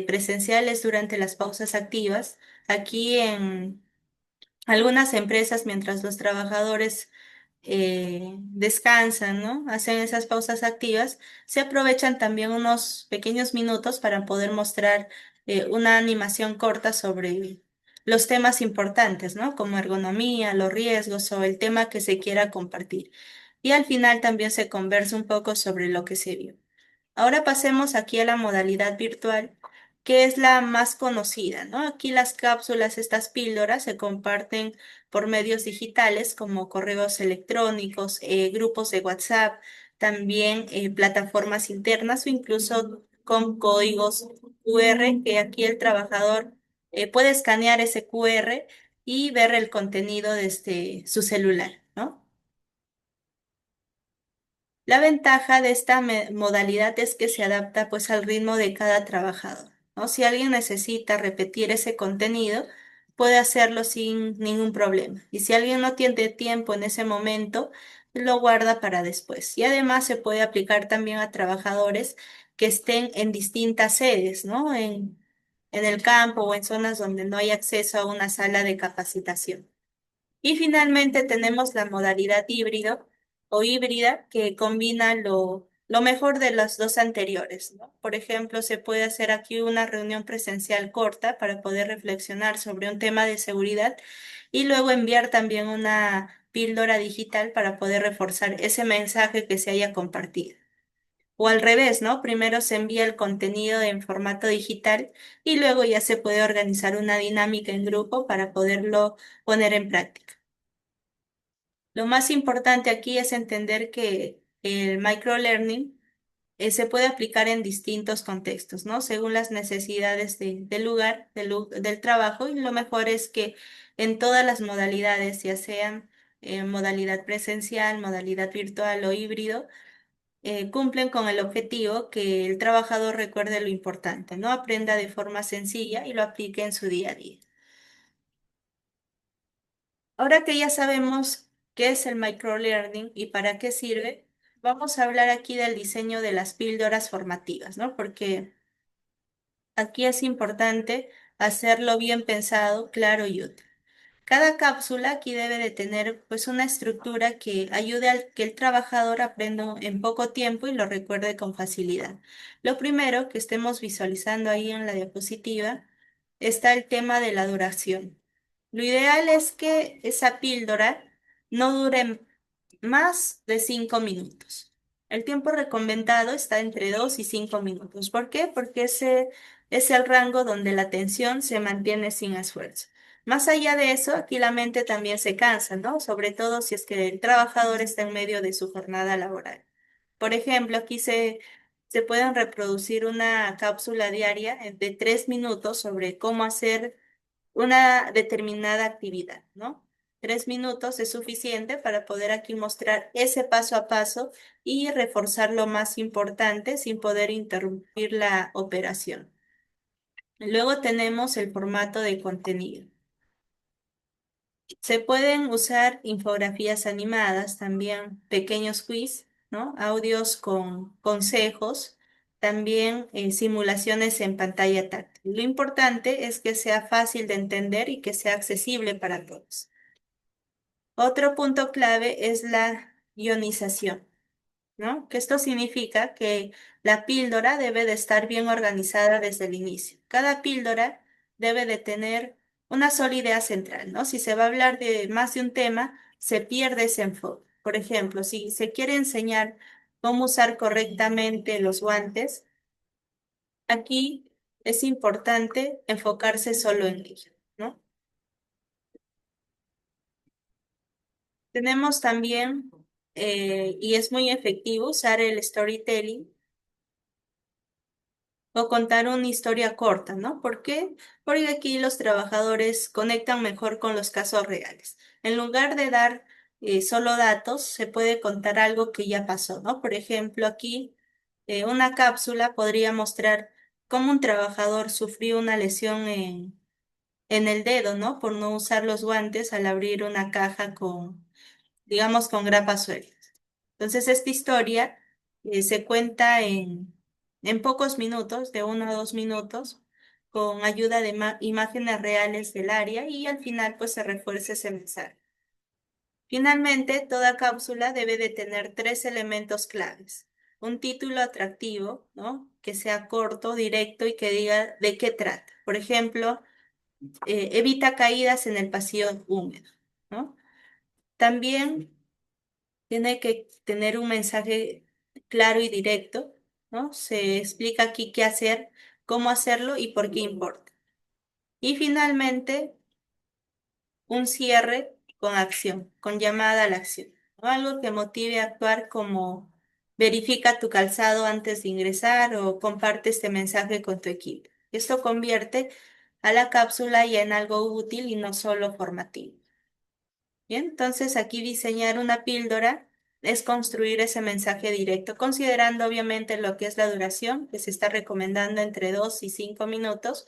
presencial es durante las pausas activas. Aquí en algunas empresas, mientras los trabajadores descansan, ¿no? Hacen esas pausas activas, se aprovechan también unos pequeños minutos para poder mostrar una animación corta sobre los temas importantes, ¿no? Como ergonomía, los riesgos o el tema que se quiera compartir. Y al final también se conversa un poco sobre lo que se vio. Ahora pasemos aquí a la modalidad virtual, que es la más conocida, ¿no? Aquí las cápsulas, estas píldoras, se comparten por medios digitales como correos electrónicos, grupos de WhatsApp, también plataformas internas o incluso con códigos QR, que aquí el trabajador puede escanear ese QR y ver el contenido desde su celular, ¿no? La ventaja de esta modalidad es que se adapta pues al ritmo de cada trabajador, ¿no? Si alguien necesita repetir ese contenido, puede hacerlo sin ningún problema. Y si alguien no tiene tiempo en ese momento, lo guarda para después. Y además se puede aplicar también a trabajadores que estén en distintas sedes, ¿no? En el campo o en zonas donde no hay acceso a una sala de capacitación. Y finalmente tenemos la modalidad híbrido o híbrida que combina lo mejor de las dos anteriores, ¿no? Por ejemplo, se puede hacer aquí una reunión presencial corta para poder reflexionar sobre un tema de seguridad y luego enviar también una píldora digital para poder reforzar ese mensaje que se haya compartido. O al revés, ¿no? Primero se envía el contenido en formato digital y luego ya se puede organizar una dinámica en grupo para poderlo poner en práctica. Lo más importante aquí es entender que el microlearning se puede aplicar en distintos contextos, ¿no? Según las necesidades del lugar, del trabajo, y lo mejor es que en todas las modalidades, ya sean modalidad presencial, modalidad virtual o híbrido, cumplen con el objetivo que el trabajador recuerde lo importante, ¿no? Aprenda de forma sencilla y lo aplique en su día a día. Ahora que ya sabemos qué es el microlearning y para qué sirve, vamos a hablar aquí del diseño de las píldoras formativas, ¿no? Porque aquí es importante hacerlo bien pensado, claro y útil. Cada cápsula aquí debe de tener pues una estructura que ayude al que el trabajador aprenda en poco tiempo y lo recuerde con facilidad. Lo primero que estemos visualizando ahí en la diapositiva está el tema de la duración. Lo ideal es que esa píldora no dure más de 5 minutos. El tiempo recomendado está entre 2 y 5 minutos. ¿Por qué? Porque ese es el rango donde la atención se mantiene sin esfuerzo. Más allá de eso, aquí la mente también se cansa, ¿no? Sobre todo si es que el trabajador está en medio de su jornada laboral. Por ejemplo, se pueden reproducir una cápsula diaria de 3 minutos sobre cómo hacer una determinada actividad, ¿no? 3 minutos es suficiente para poder aquí mostrar ese paso a paso y reforzar lo más importante sin poder interrumpir la operación. Luego tenemos el formato de contenido. Se pueden usar infografías animadas, también pequeños quiz, ¿no? Audios con consejos, también simulaciones en pantalla táctil. Lo importante es que sea fácil de entender y que sea accesible para todos. Otro punto clave es la ionización, ¿no? Que esto significa que la píldora debe de estar bien organizada desde el inicio. Cada píldora debe de tener una sola idea central, ¿no? Si se va a hablar de más de un tema, se pierde ese enfoque. Por ejemplo, si se quiere enseñar cómo usar correctamente los guantes, aquí es importante enfocarse solo en ello, ¿no? Tenemos también, y es muy efectivo, usar el storytelling o contar una historia corta, ¿no? ¿Por qué? Porque aquí los trabajadores conectan mejor con los casos reales. En lugar de dar solo datos, se puede contar algo que ya pasó, ¿no? Por ejemplo, aquí una cápsula podría mostrar cómo un trabajador sufrió una lesión en el dedo, ¿no? Por no usar los guantes al abrir una caja con, digamos, con grapas sueltas. Entonces, esta historia se cuenta en pocos minutos, de 1 a 2 minutos, con ayuda de imágenes reales del área y al final pues se refuerza ese mensaje. Finalmente, toda cápsula debe de tener tres elementos claves. Un título atractivo, ¿no? Que sea corto, directo y que diga de qué trata. Por ejemplo, evita caídas en el pasillo húmedo, ¿no? También tiene que tener un mensaje claro y directo, ¿no? Se explica aquí qué hacer, cómo hacerlo y por qué importa. Y finalmente, un cierre con acción, con llamada a la acción, ¿no? Algo que motive a actuar como verifica tu calzado antes de ingresar o comparte este mensaje con tu equipo. Esto convierte a la cápsula ya en algo útil y no solo formativo. Bien, entonces aquí diseñar una píldora es construir ese mensaje directo, considerando obviamente lo que es la duración, que se está recomendando entre 2 y 5 minutos,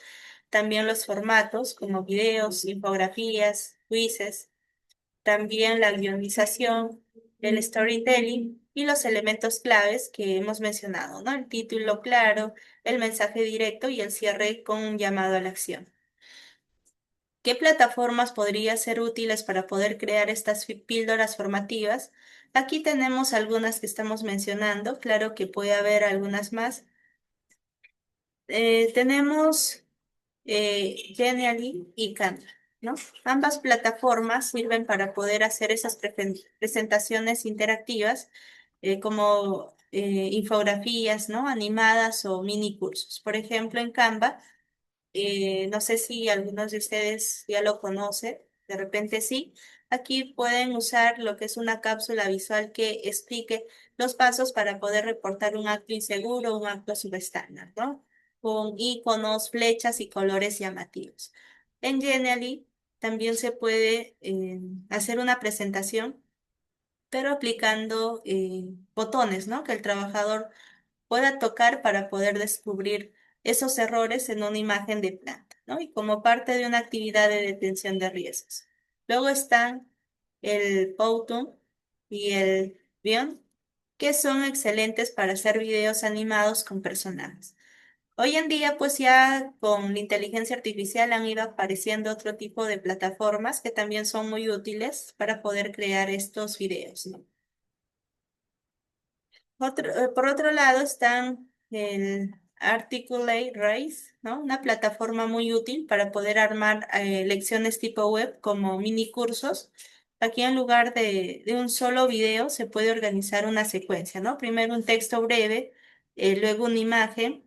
también los formatos como videos, infografías, quizzes, también la guionización, el storytelling y los elementos claves que hemos mencionado, ¿no? El título claro, el mensaje directo y el cierre con un llamado a la acción. ¿Qué plataformas podrían ser útiles para poder crear estas píldoras formativas? Aquí tenemos algunas que estamos mencionando, claro que puede haber algunas más. Tenemos Genially y Canva, ¿no? Ambas plataformas sirven para poder hacer esas presentaciones interactivas como infografías, ¿no? Animadas o mini cursos. Por ejemplo, en Canva. No sé si algunos de ustedes ya lo conocen, de repente sí. Aquí pueden usar lo que es una cápsula visual que explique los pasos para poder reportar un acto inseguro o un acto subestándar, ¿no? Con iconos, flechas y colores llamativos. En Genially también se puede hacer una presentación, pero aplicando botones, ¿no? Que el trabajador pueda tocar para poder descubrir esos errores en una imagen de planta, ¿no? Y como parte de una actividad de detención de riesgos. Luego están el Powtoon y el Beyond, que son excelentes para hacer videos animados con personajes. Hoy en día, pues ya con la inteligencia artificial han ido apareciendo otro tipo de plataformas que también son muy útiles para poder crear estos videos, ¿no? Por otro lado están el Articulate Race, ¿no? Una plataforma muy útil para poder armar lecciones tipo web como mini cursos. Aquí en lugar de un solo video se puede organizar una secuencia, ¿no? Primero un texto breve, luego una imagen,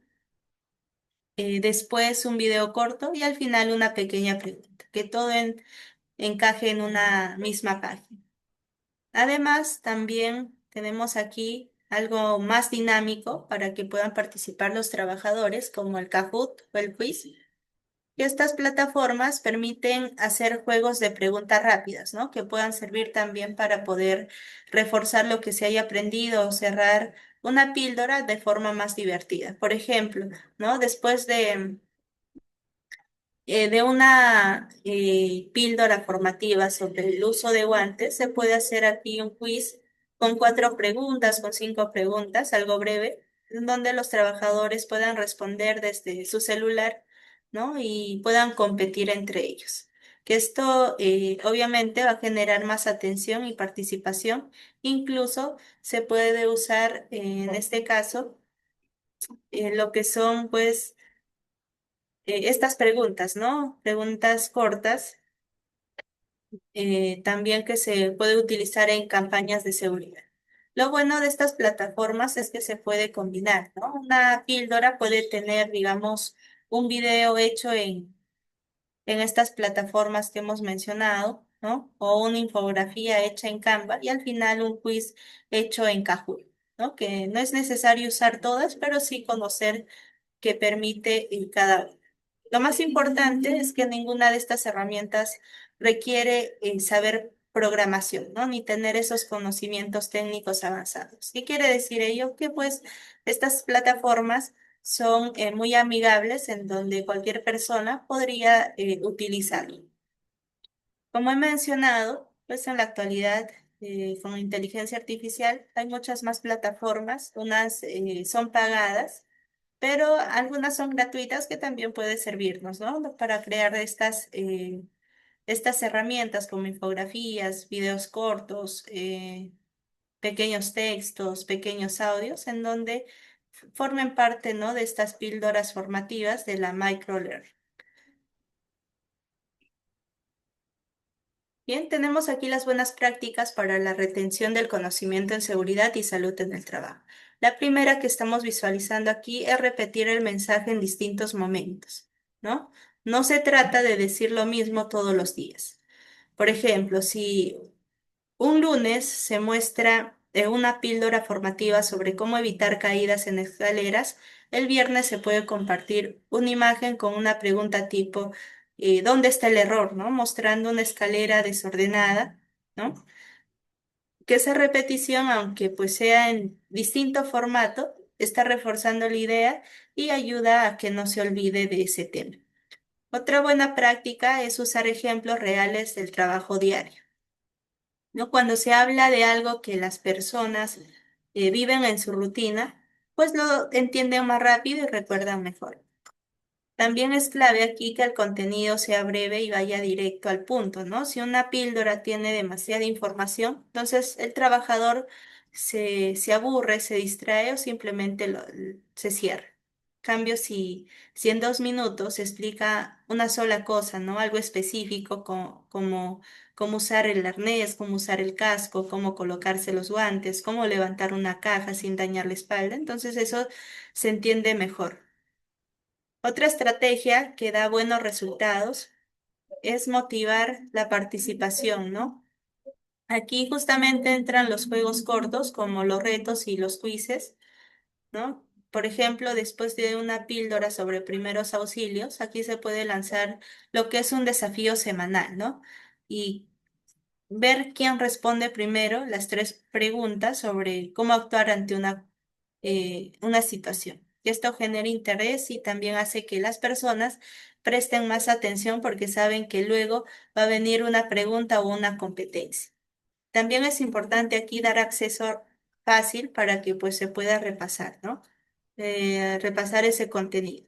después un video corto y al final una pequeña pregunta, que todo encaje en una misma página. Además, también tenemos aquí algo más dinámico para que puedan participar los trabajadores, como el Kahoot o el Quiz. Y estas plataformas permiten hacer juegos de preguntas rápidas, ¿no? Que puedan servir también para poder reforzar lo que se haya aprendido o cerrar una píldora de forma más divertida. Por ejemplo, ¿no? Después de una píldora formativa sobre el uso de guantes, se puede hacer aquí un quiz con 4 preguntas, con 5 preguntas, algo breve, en donde los trabajadores puedan responder desde su celular, ¿no? Y puedan competir entre ellos. Que esto obviamente va a generar más atención y participación. Incluso se puede usar en este caso lo que son pues estas preguntas, ¿no? Preguntas cortas, también que se puede utilizar en campañas de seguridad. Lo bueno de estas plataformas es que se puede combinar, ¿no? Una píldora puede tener, digamos, un video hecho en estas plataformas que hemos mencionado, ¿no? O una infografía hecha en Canva y al final un quiz hecho en Kahoot, ¿no? Que no es necesario usar todas, pero sí conocer qué permite cada una. Lo más importante es que ninguna de estas herramientas requiere saber programación, ¿no? Ni tener esos conocimientos técnicos avanzados. ¿Qué quiere decir ello? Que pues estas plataformas son muy amigables en donde cualquier persona podría utilizarlo. Como he mencionado, pues en la actualidad con inteligencia artificial hay muchas más plataformas, unas son pagadas pero algunas son gratuitas que también puede servirnos, ¿no? Para crear estas herramientas como infografías, videos cortos, pequeños textos, pequeños audios, en donde formen parte, ¿no? De estas píldoras formativas de la microlearning. Bien, tenemos aquí las buenas prácticas para la retención del conocimiento en seguridad y salud en el trabajo. La primera que estamos visualizando aquí es repetir el mensaje en distintos momentos, ¿no? No se trata de decir lo mismo todos los días. Por ejemplo, si un lunes se muestra una píldora formativa sobre cómo evitar caídas en escaleras. El viernes se puede compartir una imagen con una pregunta tipo ¿dónde está el error? ¿No? Mostrando una escalera desordenada, ¿no? Que esa repetición, aunque pues sea en distinto formato, está reforzando la idea y ayuda a que no se olvide de ese tema. Otra buena práctica es usar ejemplos reales del trabajo diario. ¿No? Cuando se habla de algo que las personas viven en su rutina, pues lo entienden más rápido y recuerdan mejor. También es clave aquí que el contenido sea breve y vaya directo al punto, ¿no? Si una píldora tiene demasiada información, entonces el trabajador se aburre, se distrae o simplemente se cierra. Cambio, si en 2 minutos se explica una sola cosa, ¿no? Algo específico como cómo usar el arnés, cómo usar el casco, cómo colocarse los guantes, cómo levantar una caja sin dañar la espalda, entonces eso se entiende mejor. Otra estrategia que da buenos resultados es motivar la participación, ¿no? Aquí justamente entran los juegos cortos como los retos y los quizzes, ¿no? Por ejemplo, después de una píldora sobre primeros auxilios, aquí se puede lanzar lo que es un desafío semanal, ¿no? Y ver quién responde primero las 3 preguntas sobre cómo actuar ante una situación. Y esto genera interés y también hace que las personas presten más atención porque saben que luego va a venir una pregunta o una competencia. También es importante aquí dar acceso fácil para que pues se pueda repasar, ¿no? Repasar ese contenido.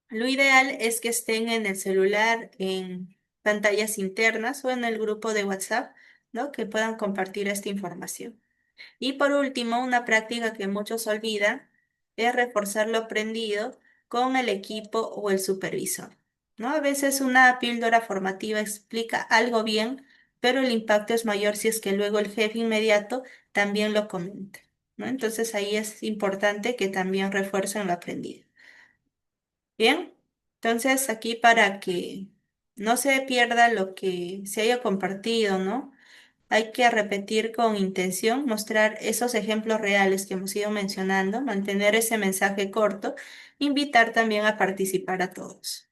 Lo ideal es que estén en el celular, en pantallas internas o en el grupo de WhatsApp, ¿no? Que puedan compartir esta información. Y por último, una práctica que muchos olvidan es reforzar lo aprendido con el equipo o el supervisor, ¿no? A veces una píldora formativa explica algo bien, pero el impacto es mayor si es que luego el jefe inmediato también lo comenta, ¿no? Entonces ahí es importante que también refuercen lo aprendido. Bien, entonces aquí para que no se pierda lo que se haya compartido, ¿no? hay que repetir con intención, mostrar esos ejemplos reales que hemos ido mencionando, mantener ese mensaje corto, invitar también a participar a todos.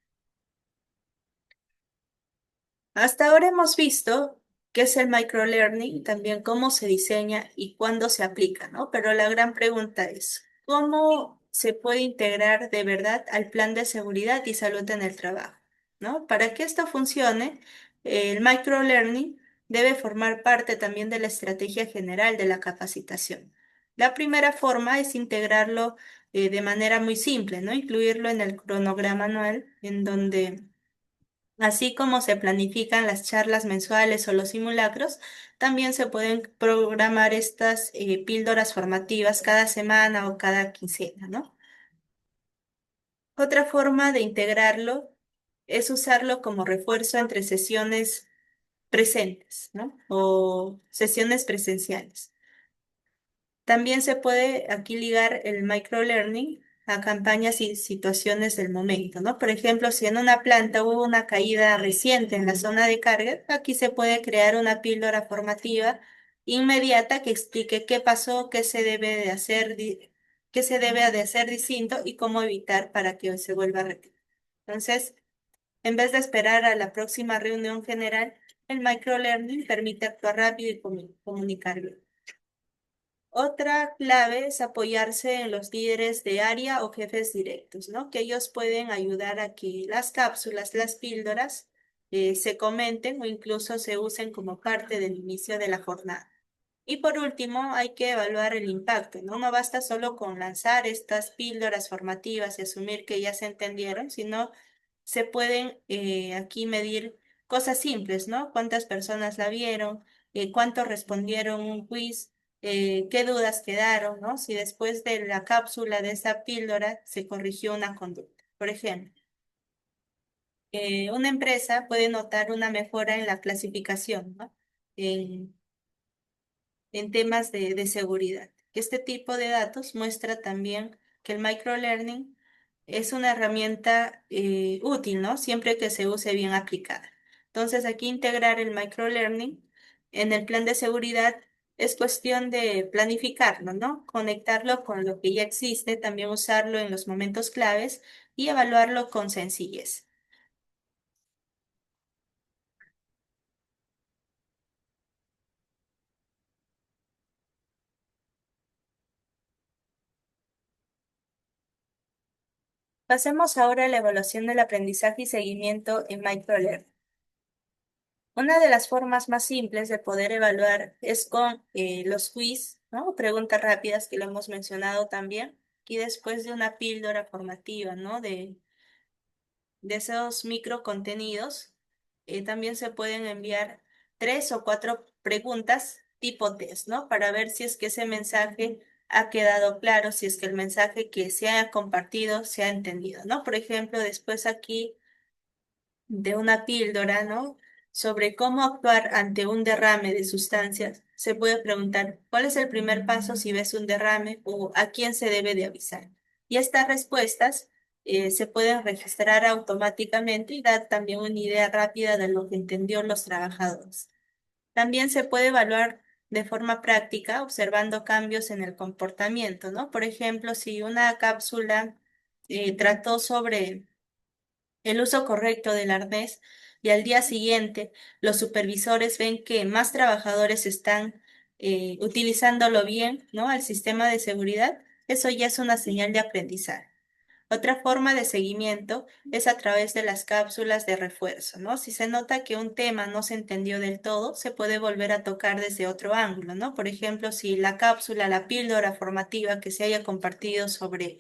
Hasta ahora hemos visto qué es el microlearning, también cómo se diseña y cuándo se aplica, ¿no? Pero la gran pregunta es, ¿cómo se puede integrar de verdad al plan de seguridad y salud en el trabajo? ¿No? Para que esto funcione, el microlearning debe formar parte también de la estrategia general de la capacitación. La primera forma es integrarlo de manera muy simple, ¿no? Incluirlo en el cronograma anual, en donde así como se planifican las charlas mensuales o los simulacros, también se pueden programar estas píldoras formativas cada semana o cada quincena, ¿no? Otra forma de integrarlo es usarlo como refuerzo entre sesiones presentes, ¿no? O sesiones presenciales. También se puede aquí ligar el microlearning a campañas y situaciones del momento, ¿no? Por ejemplo, si en una planta hubo una caída reciente en la zona de carga, aquí se puede crear una píldora formativa inmediata que explique qué pasó, qué se debe de hacer, qué se debe de hacer distinto y cómo evitar para que se vuelva a repetir. Entonces, en vez de esperar a la próxima reunión general, el microlearning permite actuar rápido y comunicar bien. Otra clave es apoyarse en los líderes de área o jefes directos, ¿no? Que ellos pueden ayudar a que las cápsulas, las píldoras, se comenten o incluso se usen como parte del inicio de la jornada. Y por último, hay que evaluar el impacto, ¿no? No basta solo con lanzar estas píldoras formativas y asumir que ya se entendieron, sino se pueden aquí medir cosas simples, ¿no? ¿Cuántas personas la vieron? ¿Cuántos respondieron un quiz? ¿Qué dudas quedaron, ¿no? Si después de la cápsula de esa píldora se corrigió una conducta. Por ejemplo, una empresa puede notar una mejora en la clasificación, ¿no? En en temas de seguridad. Este tipo de datos muestra también que el microlearning es una herramienta útil, ¿no? Siempre que se use bien aplicada. Entonces, aquí integrar el microlearning en el plan de seguridad es cuestión de planificarlo, ¿no? Conectarlo con lo que ya existe, también usarlo en los momentos claves y evaluarlo con sencillez. Pasemos ahora a la evaluación del aprendizaje y seguimiento en microlearning. Una de las formas más simples de poder evaluar es con los quiz, ¿no? Preguntas rápidas que lo hemos mencionado también. Y después de una píldora formativa, ¿no? De esos micro contenidos, también se pueden enviar 3 o 4 preguntas tipo test, ¿no? Para ver si es que ese mensaje ha quedado claro, si es que el mensaje que se ha compartido se ha entendido, ¿no? Por ejemplo, después aquí de una píldora, ¿no? Sobre cómo actuar ante un derrame de sustancias, se puede preguntar, ¿cuál es el primer paso si ves un derrame o a quién se debe de avisar? Y estas respuestas se pueden registrar automáticamente y dar también una idea rápida de lo que entendió los trabajadores. También se puede evaluar de forma práctica observando cambios en el comportamiento, ¿no? Por ejemplo, si una cápsula trató sobre el uso correcto del arnés y al día siguiente los supervisores ven que más trabajadores están utilizándolo bien, ¿no? Al sistema de seguridad, eso ya es una señal de aprendizaje. Otra forma de seguimiento es a través de las cápsulas de refuerzo, ¿no? Si se nota que un tema no se entendió del todo, se puede volver a tocar desde otro ángulo, ¿no? Por ejemplo, si la cápsula, la píldora formativa que se haya compartido sobre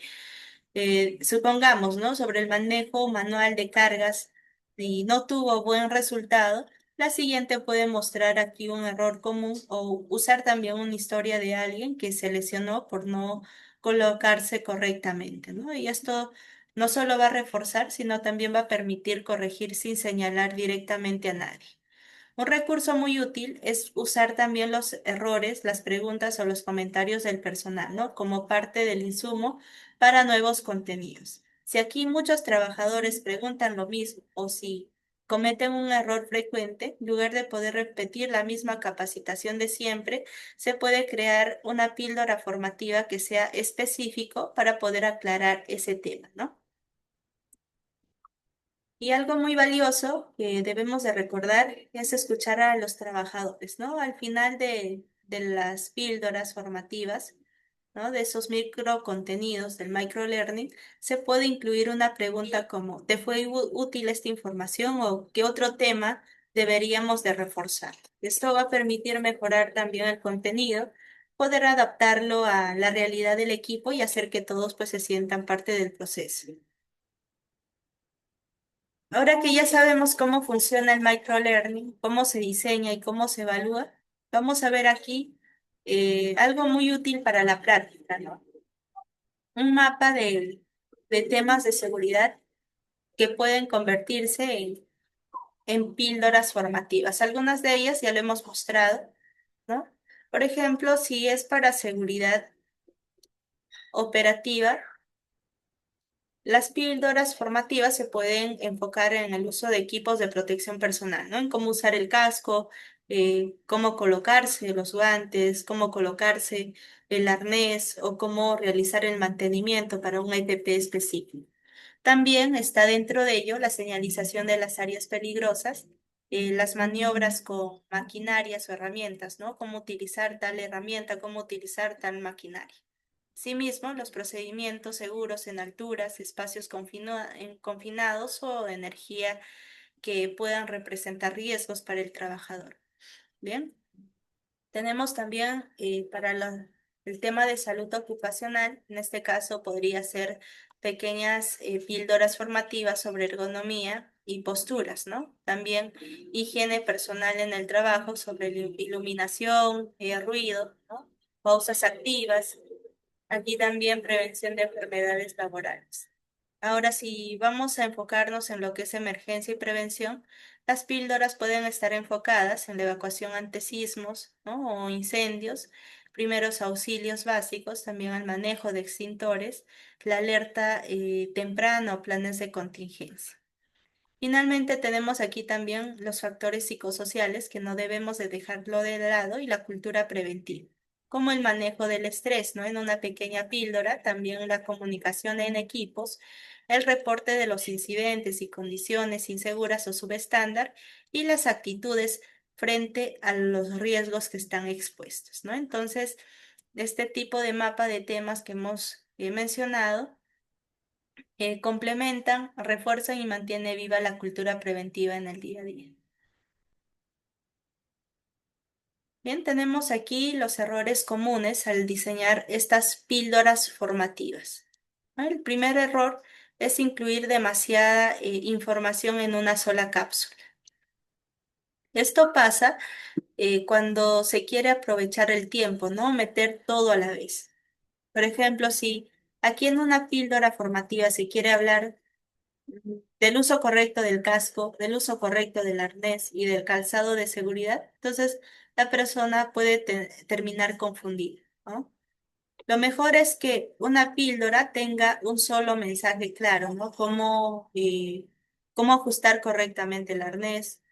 supongamos, ¿no? Sobre el manejo manual de cargas y no tuvo buen resultado, la siguiente puede mostrar aquí un error común o usar también una historia de alguien que se lesionó por no colocarse correctamente, ¿no? Y esto no solo va a reforzar, sino también va a permitir corregir sin señalar directamente a nadie. Un recurso muy útil es usar también los errores, las preguntas o los comentarios del personal, ¿no? Como parte del insumo para nuevos contenidos. Si aquí muchos trabajadores preguntan lo mismo o si cometen un error frecuente. En lugar de poder repetir la misma capacitación de siempre, se puede crear una píldora formativa que sea específico para poder aclarar ese tema, ¿no? Y algo muy valioso que debemos de recordar es escuchar a los trabajadores, ¿no? Al final de las píldoras formativas, ¿no? De esos micro contenidos del microlearning, se puede incluir una pregunta como, ¿te fue útil esta información o qué otro tema deberíamos de reforzar? Esto va a permitir mejorar también el contenido, poder adaptarlo a la realidad del equipo y hacer que todos pues se sientan parte del proceso. Ahora que ya sabemos cómo funciona el microlearning, cómo se diseña y cómo se evalúa, vamos a ver aquí algo muy útil para la práctica, ¿no? Un mapa de temas de seguridad que pueden convertirse en píldoras formativas. Algunas de ellas ya lo hemos mostrado, ¿no? Por ejemplo, si es para seguridad operativa, las píldoras formativas se pueden enfocar en el uso de equipos de protección personal, ¿no? En cómo usar el casco, cómo colocarse los guantes, cómo colocarse el arnés o cómo realizar el mantenimiento para un EPP específico. También está dentro de ello la señalización de las áreas peligrosas, las maniobras con maquinarias o herramientas, ¿no? Cómo utilizar tal herramienta, cómo utilizar tal maquinaria. Asimismo, los procedimientos seguros en alturas, espacios confinados o energía que puedan representar riesgos para el trabajador. Bien, tenemos también el tema de salud ocupacional. En este caso, podría ser pequeñas píldoras formativas sobre ergonomía y posturas, ¿no? También higiene personal en el trabajo sobre iluminación, ruido, ¿no? Pausas activas. Aquí también prevención de enfermedades laborales. Ahora, si vamos a enfocarnos en lo que es emergencia y prevención, las píldoras pueden estar enfocadas en la evacuación ante sismos, ¿no? O incendios, primeros auxilios básicos, también al manejo de extintores, la alerta temprana o planes de contingencia. Finalmente, tenemos aquí también los factores psicosociales que no debemos de dejarlo de lado y la cultura preventiva, como el manejo del estrés, ¿no? En una pequeña píldora, también la comunicación en equipos, el reporte de los incidentes y condiciones inseguras o subestándar y las actitudes frente a los riesgos que están expuestos, ¿no? Entonces, este tipo de mapa de temas que hemos mencionado complementan, refuerzan y mantiene viva la cultura preventiva en el día a día. Bien, tenemos aquí los errores comunes al diseñar estas píldoras formativas. ¿No? El primer error es incluir demasiada información en una sola cápsula. Esto pasa cuando se quiere aprovechar el tiempo, ¿no? Meter todo a la vez. Por ejemplo, si aquí en una píldora formativa se quiere hablar del uso correcto del casco, del uso correcto del arnés y del calzado de seguridad, entonces la persona puede terminar confundida, ¿no? Lo mejor es que una píldora tenga un solo mensaje claro, ¿no? Cómo ajustar correctamente el arnés,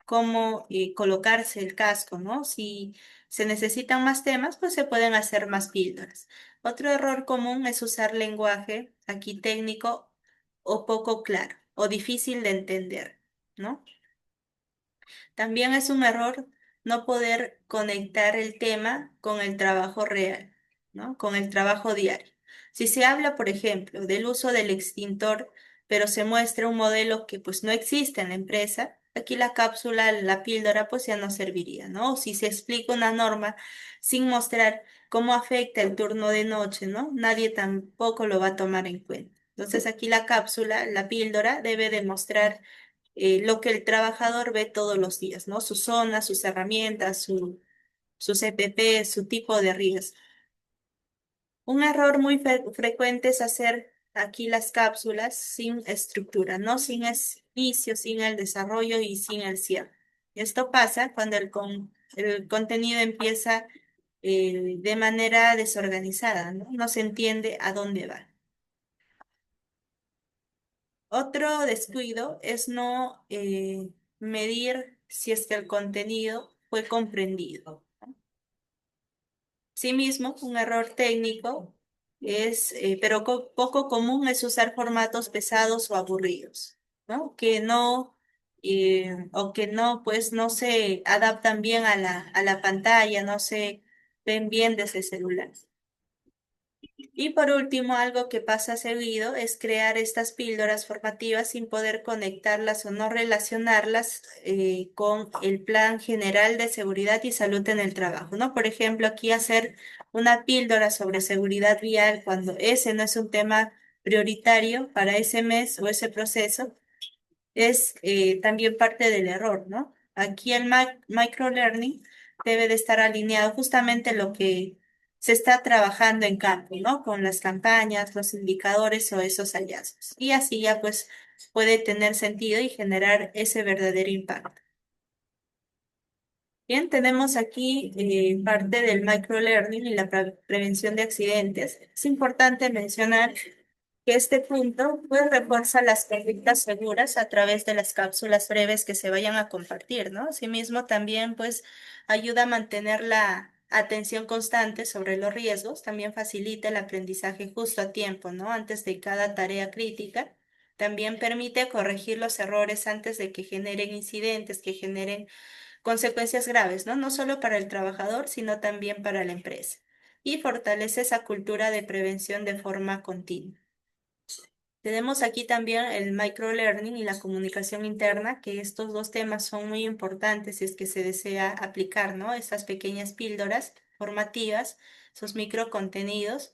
cómo colocarse el casco, ¿no? Si se necesitan más temas, pues se pueden hacer más píldoras. Otro error común es usar lenguaje aquí técnico o poco claro o difícil de entender, ¿no? También es un error no poder conectar el tema con el trabajo real, ¿no? Con el trabajo diario. Si se habla, por ejemplo, del uso del extintor, pero se muestra un modelo que pues no existe en la empresa, aquí la cápsula, la píldora, pues ya no serviría, ¿no? O si se explica una norma sin mostrar cómo afecta el turno de noche, ¿no? Nadie tampoco lo va a tomar en cuenta. Entonces aquí la cápsula, la píldora, debe demostrar lo que el trabajador ve todos los días, ¿no? Su zona, sus herramientas, sus EPP, su tipo de riesgo. Un error muy frecuente es hacer aquí las cápsulas sin estructura, ¿no? Sin inicio, sin el desarrollo y sin el cierre. Esto pasa cuando el contenido empieza de manera desorganizada, ¿no? No se entiende a dónde va. Otro descuido es no medir si es que el contenido fue comprendido. Asimismo, un error técnico es, pero poco común es usar formatos pesados o aburridos, ¿no? O que no, pues no se adaptan bien a a la pantalla, no se ven bien desde el celular. Y por último, algo que pasa seguido es crear estas píldoras formativas sin poder conectarlas o no relacionarlas con el Plan General de Seguridad y Salud en el Trabajo, ¿no? Por ejemplo, aquí hacer una píldora sobre seguridad vial cuando ese no es un tema prioritario para ese mes o ese proceso es también parte del error, ¿no? Aquí el microlearning debe de estar alineado justamente lo que se está trabajando en campo, ¿no? Con las campañas, los indicadores o esos hallazgos. Y así ya pues puede tener sentido y generar ese verdadero impacto. Bien, tenemos aquí parte del microlearning y la prevención de accidentes. Es importante mencionar que este punto pues refuerza las conductas seguras a través de las cápsulas breves que se vayan a compartir, ¿no? Asimismo, también pues ayuda a mantener la atención constante sobre los riesgos, también facilita el aprendizaje justo a tiempo, ¿no? Antes de cada tarea crítica. También permite corregir los errores antes de que generen incidentes, que generen consecuencias graves, ¿no? No solo para el trabajador, sino también para la empresa. Y fortalece esa cultura de prevención de forma continua. Tenemos aquí también el microlearning y la comunicación interna, que estos dos temas son muy importantes si es que se desea aplicar, ¿no? Estas pequeñas píldoras formativas, esos microcontenidos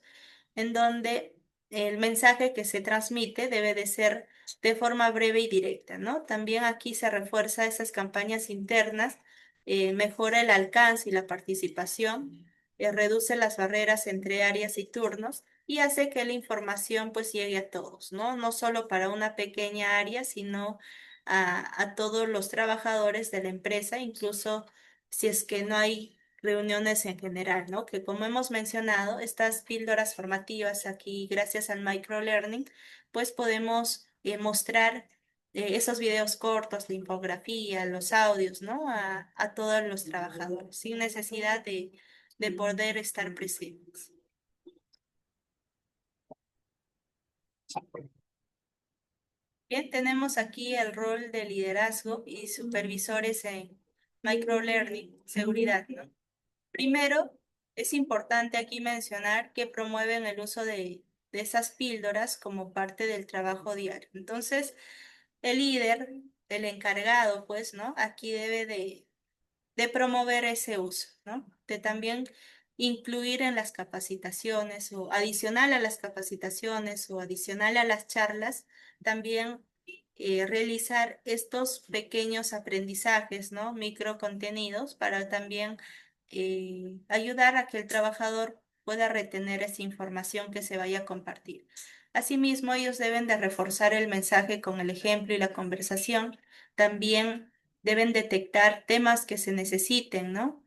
en donde el mensaje que se transmite debe de ser de forma breve y directa, ¿no? También aquí se refuerza esas campañas internas, mejora el alcance y la participación, reduce las barreras entre áreas y turnos y hace que la información pues llegue a todos, ¿no? No solo para una pequeña área, sino a todos los trabajadores de la empresa, incluso si es que no hay reuniones en general, ¿no? Que como hemos mencionado, estas píldoras formativas aquí, gracias al microlearning, pues podemos mostrar esos videos cortos, la infografía, los audios, ¿no? A todos los trabajadores, sin necesidad de poder estar presentes. Bien, tenemos aquí el rol de liderazgo y supervisores en microlearning, seguridad, ¿no? Primero, es importante aquí mencionar que promueven el uso de esas píldoras como parte del trabajo diario. Entonces, el líder, el encargado, pues, ¿no? Aquí debe de promover ese uso, ¿no? De también incluir en las capacitaciones o adicional a las capacitaciones o adicional a las charlas, también realizar estos pequeños aprendizajes, ¿no? Micro contenidos para también ayudar a que el trabajador pueda retener esa información que se vaya a compartir. Asimismo, ellos deben de reforzar el mensaje con el ejemplo y la conversación. También deben detectar temas que se necesiten, ¿no?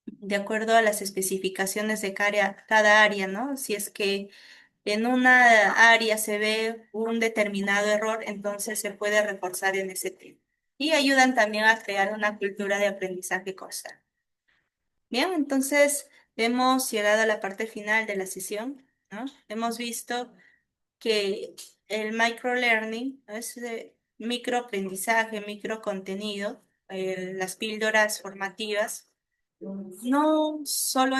De acuerdo a las especificaciones de cada área, ¿no? Si es que en una área se ve un determinado error, entonces se puede reforzar en ese tema. Y ayudan también a crear una cultura de aprendizaje constante. Bien, entonces hemos llegado a la parte final de la sesión, ¿no? Hemos visto que el microlearning, ¿no? Es de microaprendizaje, microcontenido, las píldoras formativas, no solo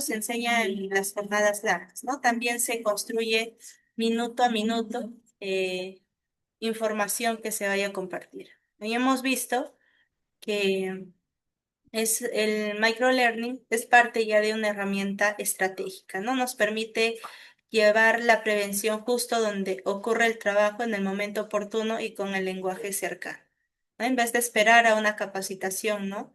se enseña en las jornadas largas, ¿no? También se construye minuto a minuto información que se vaya a compartir. Y hemos visto que el microlearning es parte ya de una herramienta estratégica, ¿no? Nos permite llevar la prevención justo donde ocurre el trabajo en el momento oportuno y con el lenguaje cercano, ¿no? En vez de esperar a una capacitación, ¿no?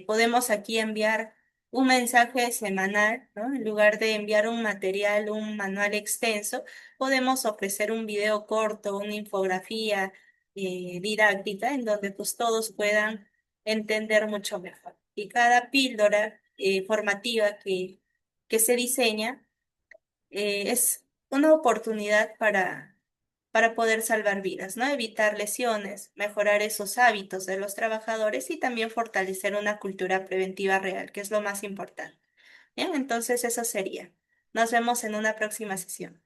Podemos aquí enviar un mensaje semanal, ¿no? En lugar de enviar un material, un manual extenso, podemos ofrecer un video corto, una infografía didáctica en donde pues todos puedan entender mucho mejor. Y cada píldora formativa que se diseña es una oportunidad para poder salvar vidas, ¿no? Evitar lesiones, mejorar esos hábitos de los trabajadores y también fortalecer una cultura preventiva real, que es lo más importante. Bien, entonces eso sería. Nos vemos en una próxima sesión.